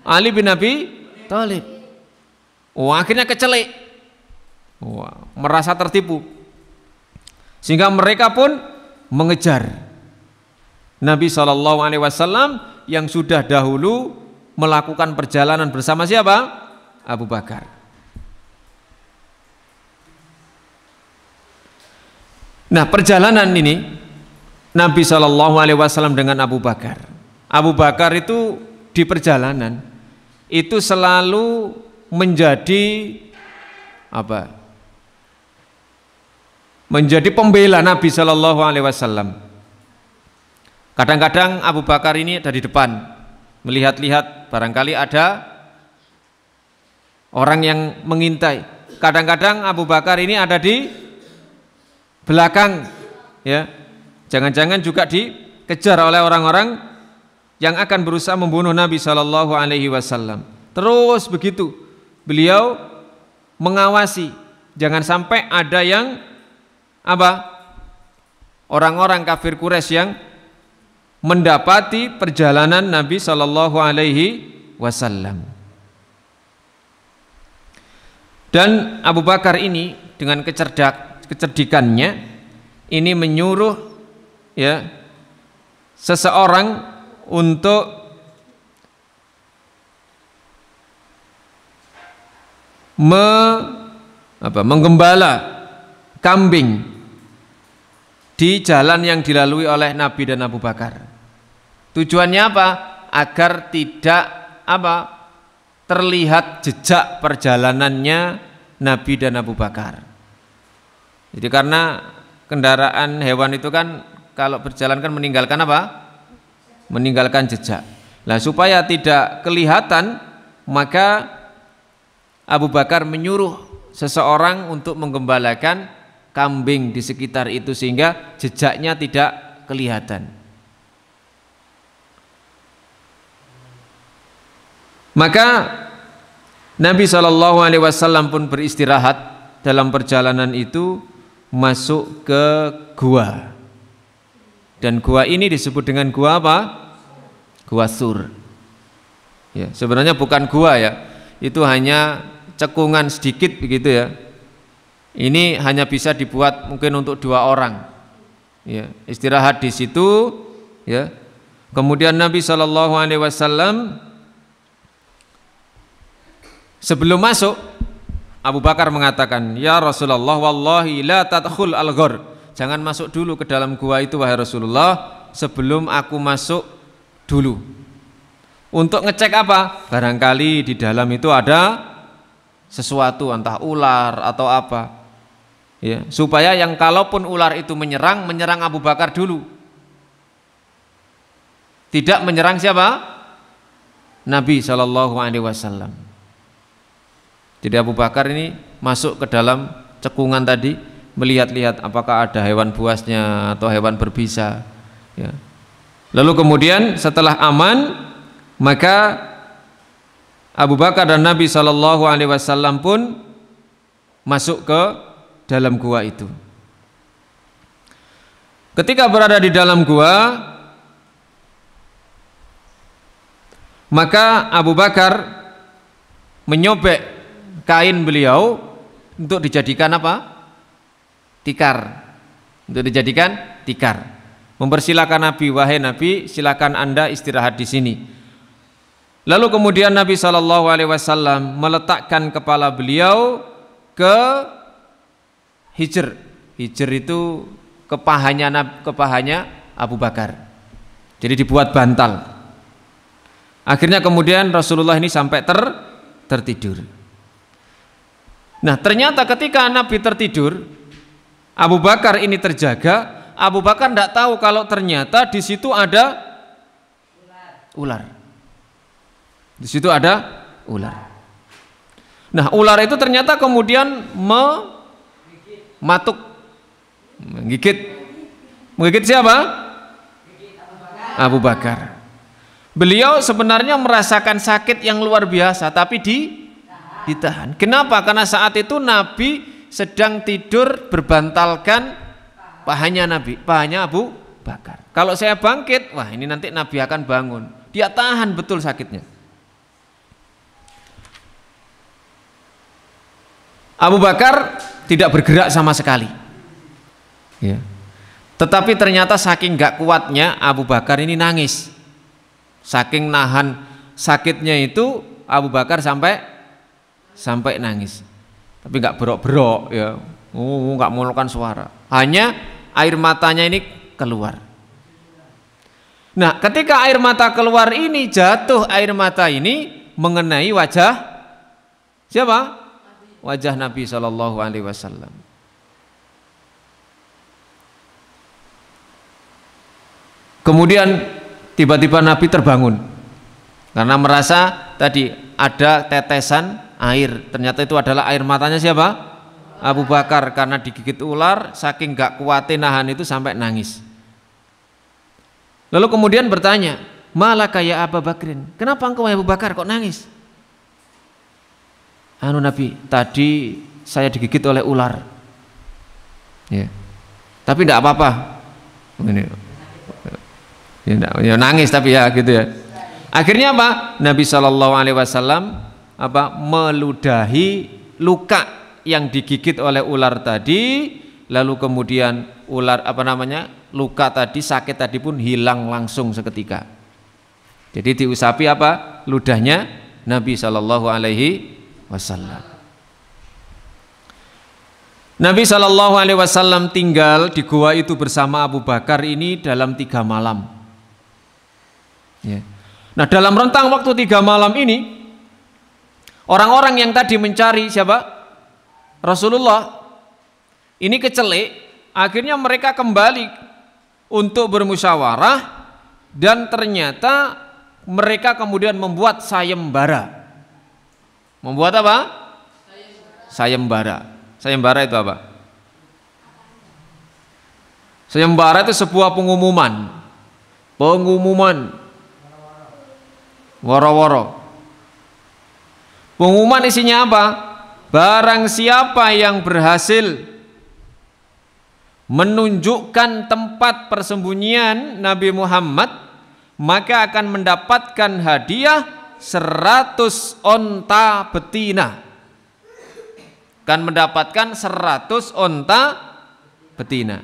Ali bin Abi Thalib. Akhirnya kecelek. Merasa tertipu. Sehingga mereka pun mengejar Nabi SAW yang sudah dahulu melakukan perjalanan bersama siapa? Abu Bakar. Nah, perjalanan ini Nabi SAW dengan Abu Bakar. Abu Bakar itu di perjalanan itu selalu menjadi menjadi pembela Nabi SAW. Kadang-kadang Abu Bakar ini ada di depan, melihat-lihat barangkali ada orang yang mengintai. Kadang-kadang Abu Bakar ini ada di belakang, ya, jangan-jangan juga dikejar oleh orang-orang yang akan berusaha membunuh Nabi Shallallahu Alaihi Wasallam. Terus begitu beliau mengawasi, jangan sampai ada yang orang-orang kafir Quraisy yang mendapati perjalanan Nabi Shallallahu Alaihi Wasallam. Dan Abu Bakar ini dengan kecerdikannya ini menyuruh ya seseorang untuk menggembala kambing di jalan yang dilalui oleh Nabi dan Abu Bakar. Tujuannya apa? Agar tidak terlihat jejak perjalanannya Nabi dan Abu Bakar. Jadi karena kendaraan hewan itu kan kalau berjalan kan meninggalkan meninggalkan jejak. Nah, supaya tidak kelihatan, maka Abu Bakar menyuruh seseorang untuk menggembalakan kambing di sekitar itu sehingga jejaknya tidak kelihatan. Maka Nabi SAW pun beristirahat dalam perjalanan itu, masuk ke gua. Dan gua ini disebut dengan gua apa? Gua Sur. Ya, sebenarnya bukan gua ya. Itu hanya cekungan sedikit begitu ya. Ini hanya bisa dibuat mungkin untuk 2 orang. Ya, istirahat di situ ya. Kemudian Nabi SAW sebelum masuk, Abu Bakar mengatakan, "Ya Rasulullah, wallahi la tadkhul al-ghar." Jangan masuk dulu ke dalam gua itu wahai Rasulullah, sebelum aku masuk dulu. Untuk ngecek apa? Barangkali di dalam itu ada sesuatu, entah ular atau apa. Ya, supaya yang kalaupun ular itu menyerang Abu Bakar dulu. Tidak menyerang siapa? Nabi SAW. Jadi Abu Bakar ini masuk ke dalam cekungan tadi, melihat-lihat apakah ada hewan buasnya atau hewan berbisa. Ya. Lalu kemudian setelah aman, maka Abu Bakar dan Nabi SAW pun masuk ke dalam gua itu. Ketika berada di dalam gua, maka Abu Bakar menyobek kain beliau untuk dijadikan apa? Tikar. Untuk dijadikan tikar. Mempersilakan Nabi, wahai Nabi, silakan Anda istirahat di sini. Lalu kemudian Nabi SAW meletakkan kepala beliau ke hijr. Hijr itu kepahanya Abu Bakar. Jadi dibuat bantal. Akhirnya kemudian Rasulullah ini sampai tertidur. Nah, ternyata ketika Nabi tertidur, Abu Bakar ini terjaga. Abu Bakar tidak tahu kalau ternyata di situ ada ular. Di situ ada ular. Nah, ular itu ternyata kemudian mematuk, menggigit siapa? Abu Bakar. Beliau sebenarnya merasakan sakit yang luar biasa, tapi ditahan. Kenapa? Karena saat itu Nabi sedang tidur berbantalkan pahanya Abu Bakar. Kalau saya bangkit, wah ini nanti Nabi akan bangun. Dia tahan betul sakitnya. Abu Bakar tidak bergerak sama sekali. Ya. Tetapi ternyata saking gak kuatnya Abu Bakar ini nangis. Saking nahan sakitnya itu Abu Bakar sampai nangis. Tapi nggak berok-berok ya, nggak mengeluarkan suara. Hanya air matanya ini keluar. Nah, ketika air mata keluar ini, jatuh air mata ini mengenai wajah siapa? Wajah Nabi SAW. Kemudian tiba-tiba Nabi terbangun karena merasa tadi ada tetesan air. Ternyata itu adalah air matanya siapa? Abu Bakar, karena digigit ular, saking gak kuatin nahan itu sampai nangis. Lalu kemudian bertanya, malaka ya Abu Bakrin, kenapa engkau Abu Bakar kok nangis? Nabi, tadi saya digigit oleh ular. Ya. Tapi tidak apa-apa. Ini ya nangis tapi ya gitu ya. Akhirnya apa? Nabi SAW meludahi luka yang digigit oleh ular tadi, lalu kemudian luka tadi, sakit tadi pun hilang langsung seketika. Jadi diusapi apa? Ludahnya Nabi SAW. Nabi SAW tinggal di gua itu bersama Abu Bakar ini dalam 3 malam. Ya. Nah, dalam rentang waktu 3 malam ini, orang-orang yang tadi mencari siapa? Rasulullah ini kecelek, akhirnya mereka kembali untuk bermusyawarah dan ternyata mereka kemudian membuat sayembara. Membuat apa? Sayembara. Sayembara itu apa? Sayembara itu sebuah pengumuman. Woro-woro. Pengumuman isinya apa? Barang siapa yang berhasil menunjukkan tempat persembunyian Nabi Muhammad, maka akan mendapatkan hadiah 100 onta betina. Akan mendapatkan 100 onta betina.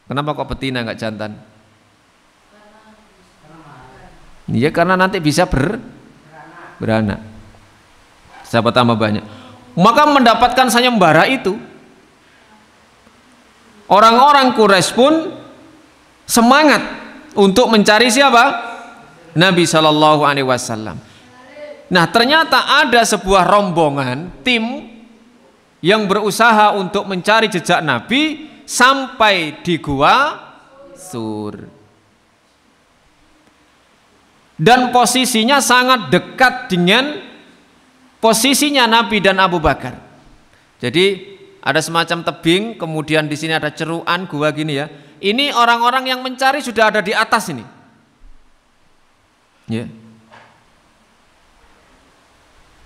Kenapa kok betina enggak jantan? Iya, karena nanti bisa beranak. Sahabat tambah banyak. Maka mendapatkan sayembara itu, orang-orang Quraisy pun semangat untuk mencari siapa? Nabi SAW. Nah, ternyata ada sebuah rombongan tim yang berusaha untuk mencari jejak Nabi sampai di Gua Sur. Dan posisinya sangat dekat dengan posisinya Nabi dan Abu Bakar. Jadi ada semacam tebing, kemudian di sini ada ceruan gua gini ya. Ini orang-orang yang mencari sudah ada di atas ini. Ya.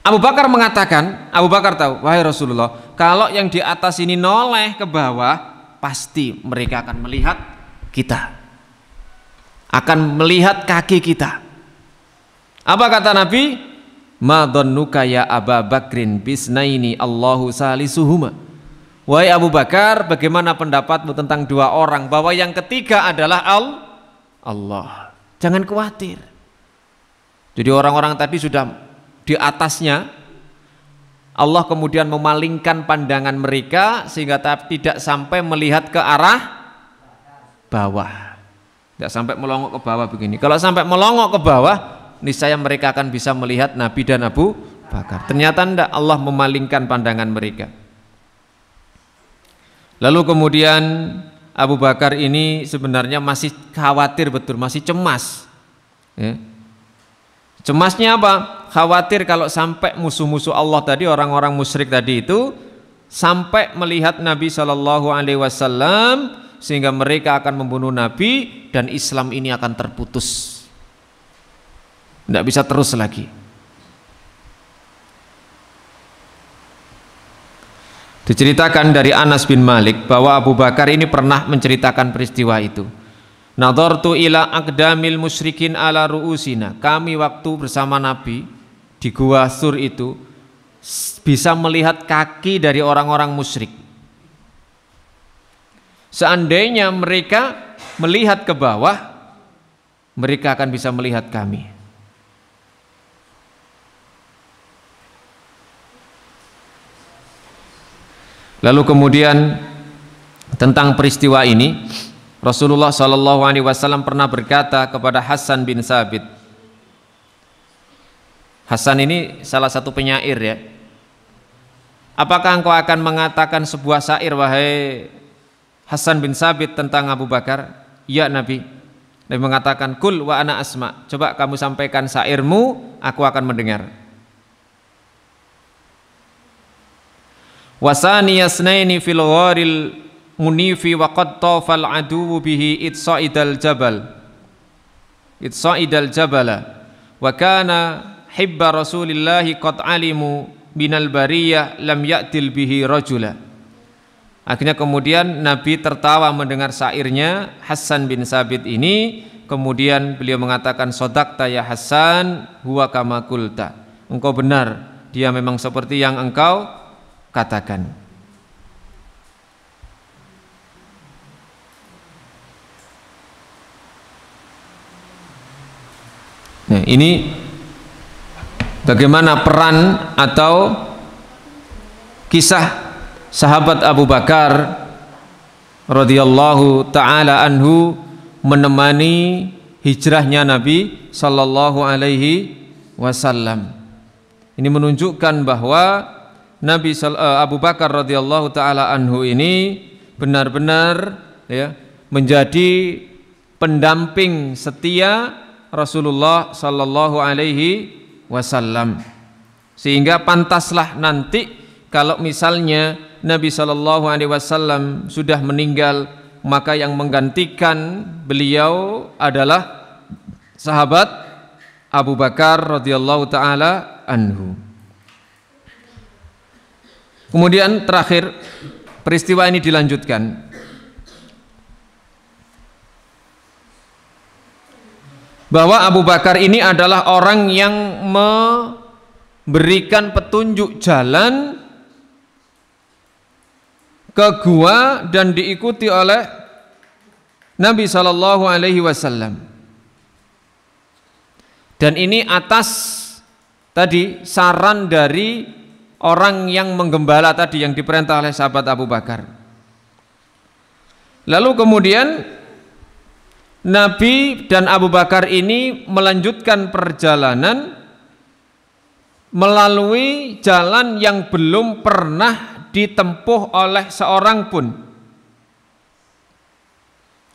Abu Bakar mengatakan, Abu Bakar tahu, wahai Rasulullah, kalau yang di atas ini noleh ke bawah, pasti mereka akan melihat kita, akan melihat kaki kita. Apa kata Nabi? ma dhannuka ya Aba Bakrin bisnaini Allahu salisuhuma. Wahai Abu Bakar, bagaimana pendapatmu tentang dua orang bahwa yang ketiga adalah Allah? Jangan khawatir. Jadi orang-orang tadi sudah di atasnya, Allah kemudian memalingkan pandangan mereka sehingga tidak sampai melihat ke arah bawah. Tidak sampai melongok ke bawah begini. Kalau sampai melongok ke bawah, niscaya mereka akan bisa melihat Nabi dan Abu Bakar. Ternyata tidak, Allah memalingkan pandangan mereka. Lalu kemudian Abu Bakar ini sebenarnya masih khawatir betul, masih cemas. Ya. Cemasnya apa? Khawatir kalau sampai musuh-musuh Allah tadi, orang-orang musyrik tadi itu sampai melihat Nabi Shallallahu Alaihi Wasallam sehingga mereka akan membunuh Nabi dan Islam ini akan terputus, tidak bisa terus lagi. Diceritakan dari Anas bin Malik bahwa Abu Bakar ini pernah menceritakan peristiwa itu. Nadhartu ila aqdamil musyrikin ala ru'usina. Kami waktu bersama Nabi di Gua Sur itu bisa melihat kaki dari orang-orang musyrik. Seandainya mereka melihat ke bawah, mereka akan bisa melihat kami. Lalu kemudian tentang peristiwa ini, Rasulullah Shallallahu Alaihi Wasallam pernah berkata kepada Hasan bin Sabit. Hasan ini salah satu penyair ya. Apakah engkau akan mengatakan sebuah syair wahai Hasan bin Sabit tentang Abu Bakar? Ya Nabi. Nabi mengatakan kul wa ana asma. Coba kamu sampaikan syairmu, aku akan mendengar. Wasani yasnaini fil gharil munifi wa qad tafal adu bihi itsa'idal jabala wa kana hibba rasulillahi qad alimu minal bariyah lam ya'til bihi rajula. Akhirnya kemudian Nabi tertawa mendengar syairnya Hasan bin Sabit ini. Kemudian beliau mengatakan sodakta ya Hasan huwa kama kulta. Engkau benar, dia memang seperti yang engkau katakan. Nah, ini bagaimana peran atau kisah sahabat Abu Bakar radhiyallahu taala anhu menemani hijrahnya Nabi sallallahu alaihi wasallam. Ini menunjukkan bahwa Abu Bakar radhiyallahu taala anhu ini benar-benar ya menjadi pendamping setia Rasulullah sallallahu alaihi wasallam. Sehingga pantaslah nanti kalau misalnya Nabi sallallahu alaihi wasallam sudah meninggal, maka yang menggantikan beliau adalah sahabat Abu Bakar radhiyallahu taala anhu. Kemudian terakhir peristiwa ini dilanjutkan. Bahwa Abu Bakar ini adalah orang yang memberikan petunjuk jalan ke gua dan diikuti oleh Nabi Shallallahu Alaihi Wasallam. Dan ini atas tadi saran dari orang yang menggembala tadi yang diperintah oleh sahabat Abu Bakar. Lalu kemudian Nabi dan Abu Bakar ini melanjutkan perjalanan melalui jalan yang belum pernah ditempuh oleh seorang pun.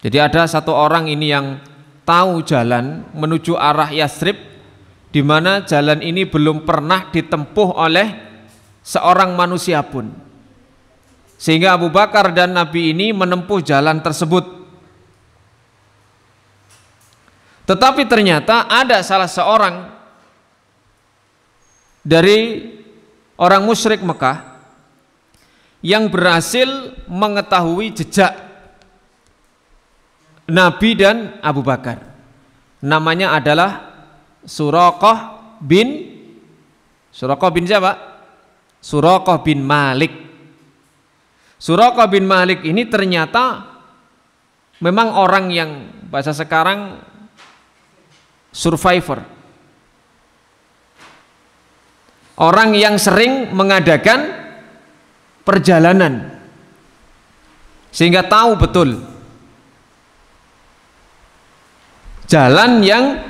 Jadi ada satu orang ini yang tahu jalan menuju arah Yathrib, di mana jalan ini belum pernah ditempuh oleh seorang manusia pun, sehingga Abu Bakar dan Nabi ini menempuh jalan tersebut. Tetapi ternyata ada salah seorang dari orang musyrik Mekah yang berhasil mengetahui jejak Nabi dan Abu Bakar. Namanya adalah Suraqah bin Suraqah bin siapa? Suraqah bin Malik. Suraqah bin Malik ini ternyata memang orang yang bahasa sekarang survivor. Orang yang sering mengadakan perjalanan sehingga tahu betul jalan yang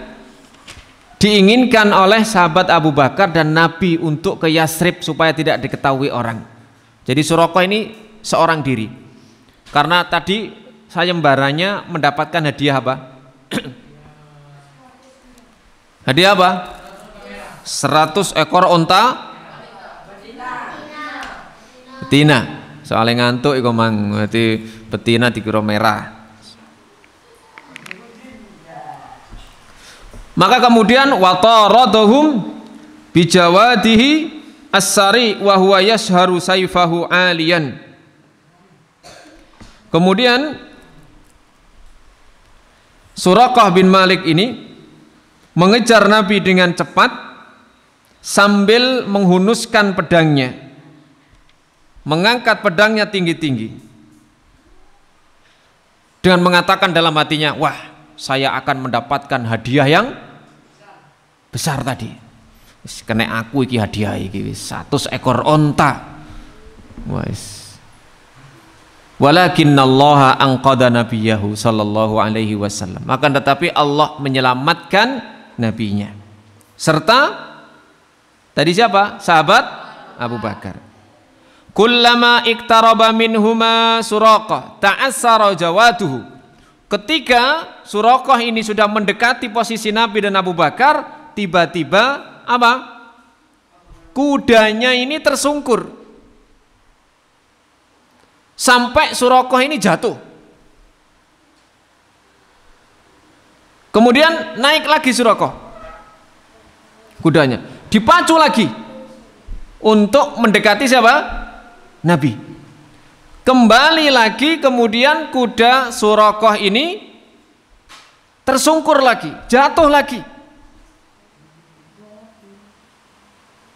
diinginkan oleh sahabat Abu Bakar dan Nabi untuk ke Yasrib supaya tidak diketahui orang. Jadi Suraqah ini seorang diri. Karena tadi sayembaranya mendapatkan hadiah apa? Hadiah apa? 100 ekor onta betina. Soalnya ngantuk iku mang, berarti betina dikira merah. Maka kemudian wataradhum bijawadihi as-sari wa huwa yashharu sayfahu aliyan. Kemudian Suraqah bin Malik ini mengejar Nabi dengan cepat sambil menghunuskan pedangnya, mengangkat pedangnya tinggi-tinggi dengan mengatakan dalam hatinya, wah, saya akan mendapatkan hadiah yang besar tadi. Kena aku iki hadiah iki 100 ekor onta. Wais. Walakinnallaha anqadha nabiyahu sallallahu alaihi wasallam. Akan tetapi Allah menyelamatkan nabinya. Serta tadi siapa? Sahabat Abu Bakar. Kullama iktaraba minhuma Suraqah ta'assara jawaduhu. Ketika Suraqah ini sudah mendekati posisi Nabi dan Abu Bakar, tiba-tiba apa? Kudanya ini tersungkur. Sampai Suraqah ini jatuh. Kemudian naik lagi Suraqah. Kudanya dipacu lagi untuk mendekati siapa? Nabi. Kembali lagi, kemudian kuda Suraqah ini tersungkur lagi, jatuh lagi,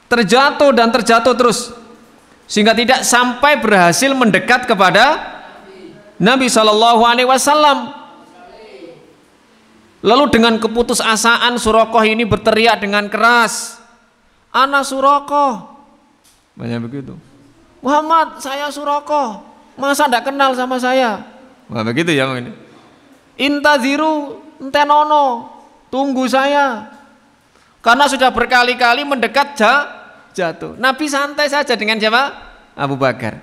terjatuh dan terjatuh terus, sehingga tidak sampai berhasil mendekat kepada Nabi Shallallahu Alaihi Wasallam. Lalu dengan keputusasaan Suraqah ini berteriak dengan keras, "Ana Suraqah." Banyak begitu. Muhammad, saya Suraqah. Masa tidak kenal sama saya? Wah, begitu ya ini. Intaziru entenono, tunggu saya. Karena sudah berkali-kali mendekat jatuh. Nabi santai saja dengan siapa? Abu Bakar.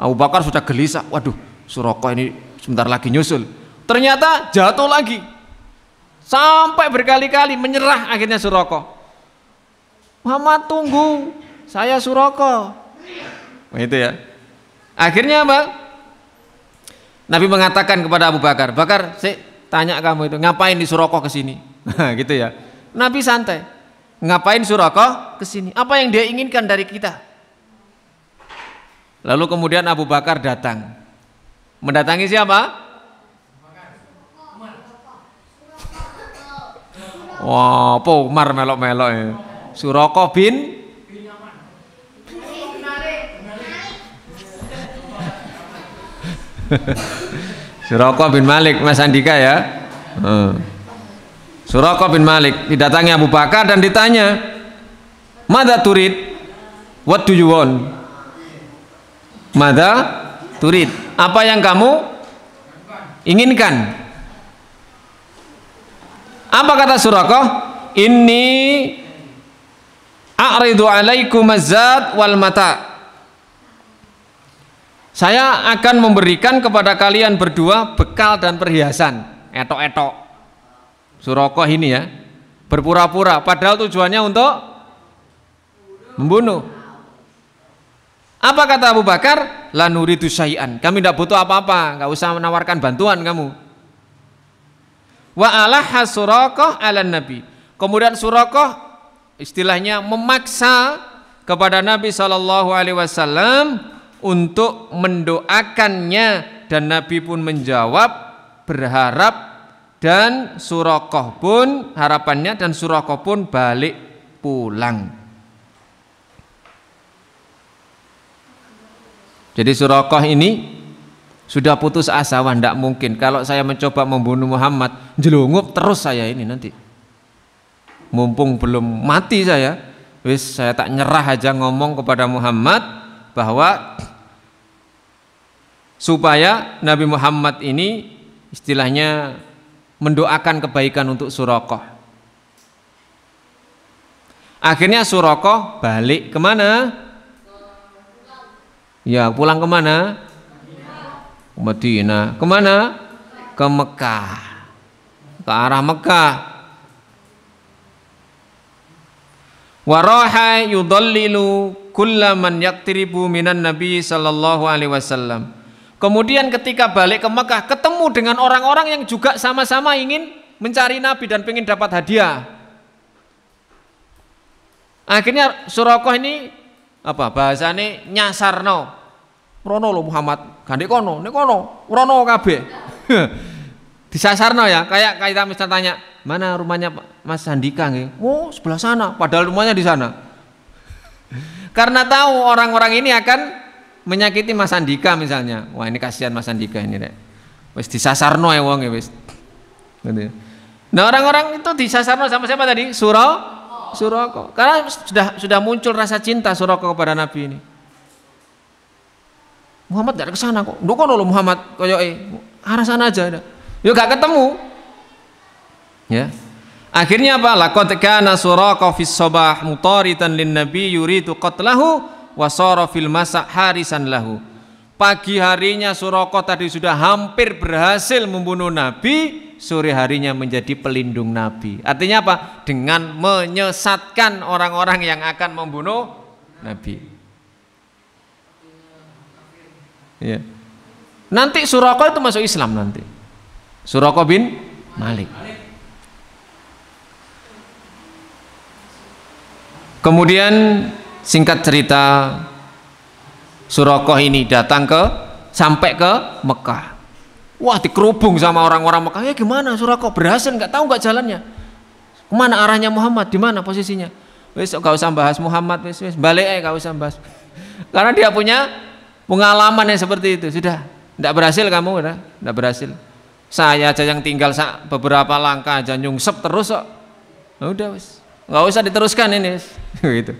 Abu Bakar sudah gelisah. Waduh, Suraqah ini sebentar lagi nyusul. Ternyata jatuh lagi. Sampai berkali-kali menyerah akhirnya Suraqah. Muhammad, tunggu, saya Suraqah. Nah, itu ya. Akhirnya apa? Nabi mengatakan kepada Abu Bakar, Bakar, saya tanya kamu itu, ngapain di Suraqah kesini? Gitu ya. Nabi santai. Ngapain Suraqah kesini? Apa yang dia inginkan dari kita? Lalu kemudian Abu Bakar datang. Mendatangi siapa? Wah, Umar melok-melok ya. Suraqah bin Suraqah bin Malik, Mas Andika ya. Suraqah bin Malik didatangi Abu Bakar dan ditanya, "Mada turid? What do you want?" Mada turid? Apa yang kamu inginkan? Apa kata Suraqah? Inni a'ridu alaikum az-zat wal mata. Saya akan memberikan kepada kalian berdua bekal dan perhiasan. Etok-etok. Suraqah ini ya, berpura-pura padahal tujuannya untuk membunuh. Apa kata Abu Bakar? La nuridu syai'an. Kami tidak butuh apa-apa, nggak usah menawarkan bantuan kamu. Wa alaha Suraqah ala Nabi. Kemudian Suraqah istilahnya memaksa kepada Nabi Shallallahu Alaihi Wasallam untuk mendoakannya, dan Nabi pun menjawab berharap, dan Suraqah pun harapannya, dan Suraqah pun balik pulang. Jadi Suraqah ini sudah putus asa, wah tidak mungkin kalau saya mencoba membunuh Muhammad, jelungup terus saya ini nanti. Mumpung belum mati saya, wis saya tak nyerah aja ngomong kepada Muhammad bahwa supaya Nabi Muhammad ini istilahnya mendoakan kebaikan untuk Suraqah. Akhirnya Suraqah balik kemana? Ya, pulang kemana? Ke Madinah. Kemana? Ke Mekah. Ke arah Mekah. Waraha yudallilu kullaman yaktiribu minan Nabi sallallahu alaihi wasallam. Kemudian ketika balik ke Mekah ketemu dengan orang-orang yang juga sama-sama ingin mencari Nabi dan ingin dapat hadiah. Akhirnya Suraqah ini apa bahasane nyasarno. Rono lo Muhammad, gandek kono, nek kono, rono kabeh. Disasarno ya, kayak kita misalnya tanya, mana rumahnya Mas Andika nggih? Oh, sebelah sana, padahal rumahnya di sana. Karena tahu orang-orang ini akan menyakiti Mas Andika misalnya. Wah, ini kasihan Mas Andika ini, Rek. Wis disasarno ya wong wis. Gitu. Nah, orang-orang itu disasarno sama siapa tadi? Suraqah. Karena sudah muncul rasa cinta Suraqah kepada Nabi ini. Muhammad tidak ke sana kok. Nduk kono lho Muhammad koyoke. Arah sana aja. Yo gak ketemu. Ya. Akhirnya apa? Laqad kana Suraqah fis sabah mutaritan lin nabi yuridu qatlahu wa sara fil masa harisan lahu. Pagi harinya Suraqah tadi sudah hampir berhasil membunuh Nabi, sore harinya menjadi pelindung Nabi. Artinya apa? Dengan menyesatkan orang-orang yang akan membunuh Nabi. Ya. Nanti Suraqah itu masuk Islam nanti. Suraqah bin Malik. Kemudian singkat cerita Suraqah ini datang sampai ke Mekah. Wah, dikerubung sama orang-orang Mekah. Ya gimana Suraqah berhasil nggak tahu nggak jalannya. Kemana arahnya Muhammad? Di mana posisinya? Wes gak usah bahas Muhammad, wes balik aja gak usah bahas. Karena dia punya pengalaman yang seperti itu. Sudah tidak berhasil kamu, udah tidak berhasil. Saya aja yang tinggal beberapa langkah aja nyungsep terus kok. Nah, udah wes, nggak usah diteruskan ini. Gitu.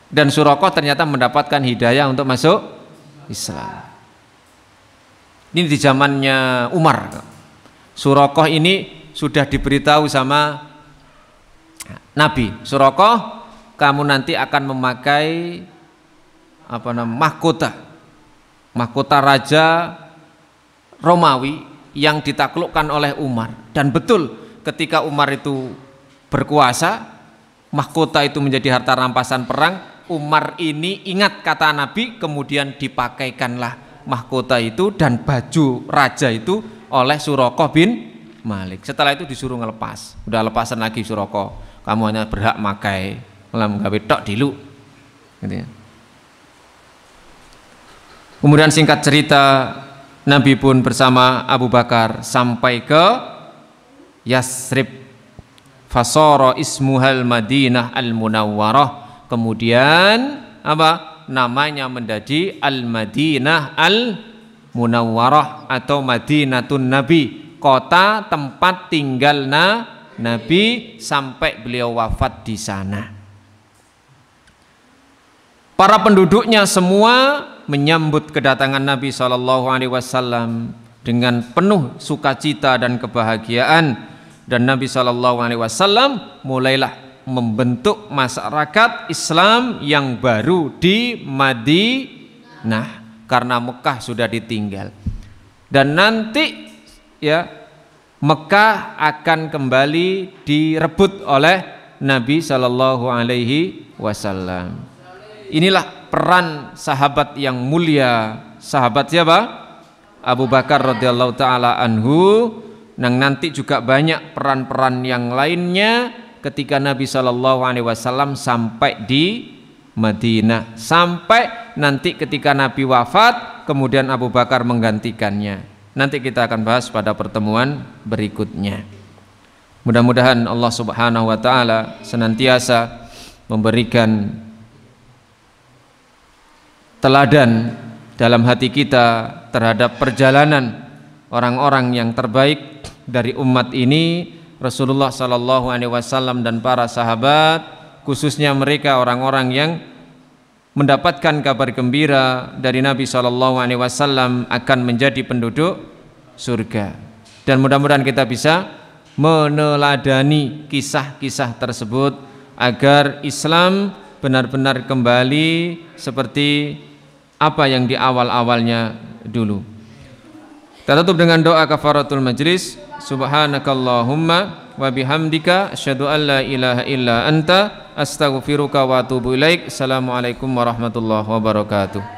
Dan Suraqah ternyata mendapatkan hidayah untuk masuk Islam. Ini di zamannya Umar. Suraqah ini sudah diberitahu sama Nabi. Suraqah, kamu nanti akan memakai mahkota raja Romawi yang ditaklukkan oleh Umar. Dan betul ketika Umar itu berkuasa, mahkota itu menjadi harta rampasan perang. Umar ini ingat kata Nabi, kemudian dipakaikanlah mahkota itu dan baju raja itu oleh Suraqah bin Malik. Setelah itu disuruh ngelepas. Udah lepasan lagi Suraqah, kamu hanya berhak makai lam gawe tok dilu gitu ya. Kemudian singkat cerita Nabi pun bersama Abu Bakar sampai ke Yasrib. Fasara ismuhal Madinah al-Munawwarah. Kemudian apa? Namanya menjadi Al-Madinah Al-Munawwarah atau Madinatun Nabi, kota tempat tinggal Nabi sampai beliau wafat di sana. Para penduduknya semua menyambut kedatangan Nabi SAW dengan penuh sukacita dan kebahagiaan, dan Nabi SAW mulailah membentuk masyarakat Islam yang baru di Madinah karena Mekah sudah ditinggal. Dan nanti ya Mekah akan kembali direbut oleh Nabi SAW. Inilah peran sahabat yang mulia. Sahabat siapa? Abu Bakar radhiyallahu taala anhu. Nanti juga banyak peran-peran yang lainnya ketika Nabi SAW sampai di Madinah, sampai nanti ketika Nabi wafat kemudian Abu Bakar menggantikannya. Nanti kita akan bahas pada pertemuan berikutnya. Mudah-mudahan Allah Subhanahu wa taala senantiasa memberikan teladan dalam hati kita terhadap perjalanan orang-orang yang terbaik dari umat ini, Rasulullah sallallahu alaihi wasallam dan para sahabat, khususnya mereka orang-orang yang mendapatkan kabar gembira dari Nabi sallallahu alaihi wasallam akan menjadi penduduk surga. Dan mudah-mudahan kita bisa meneladani kisah-kisah tersebut agar Islam benar-benar kembali seperti apa yang di awal-awalnya dulu. Kita tutup dengan doa kafaratul majlis. Subhanakallahumma wa bihamdika asyhadu an la ilaha illa anta astaghfiruka wa atubu ilaik. Assalamualaikum warahmatullahi wabarakatuh.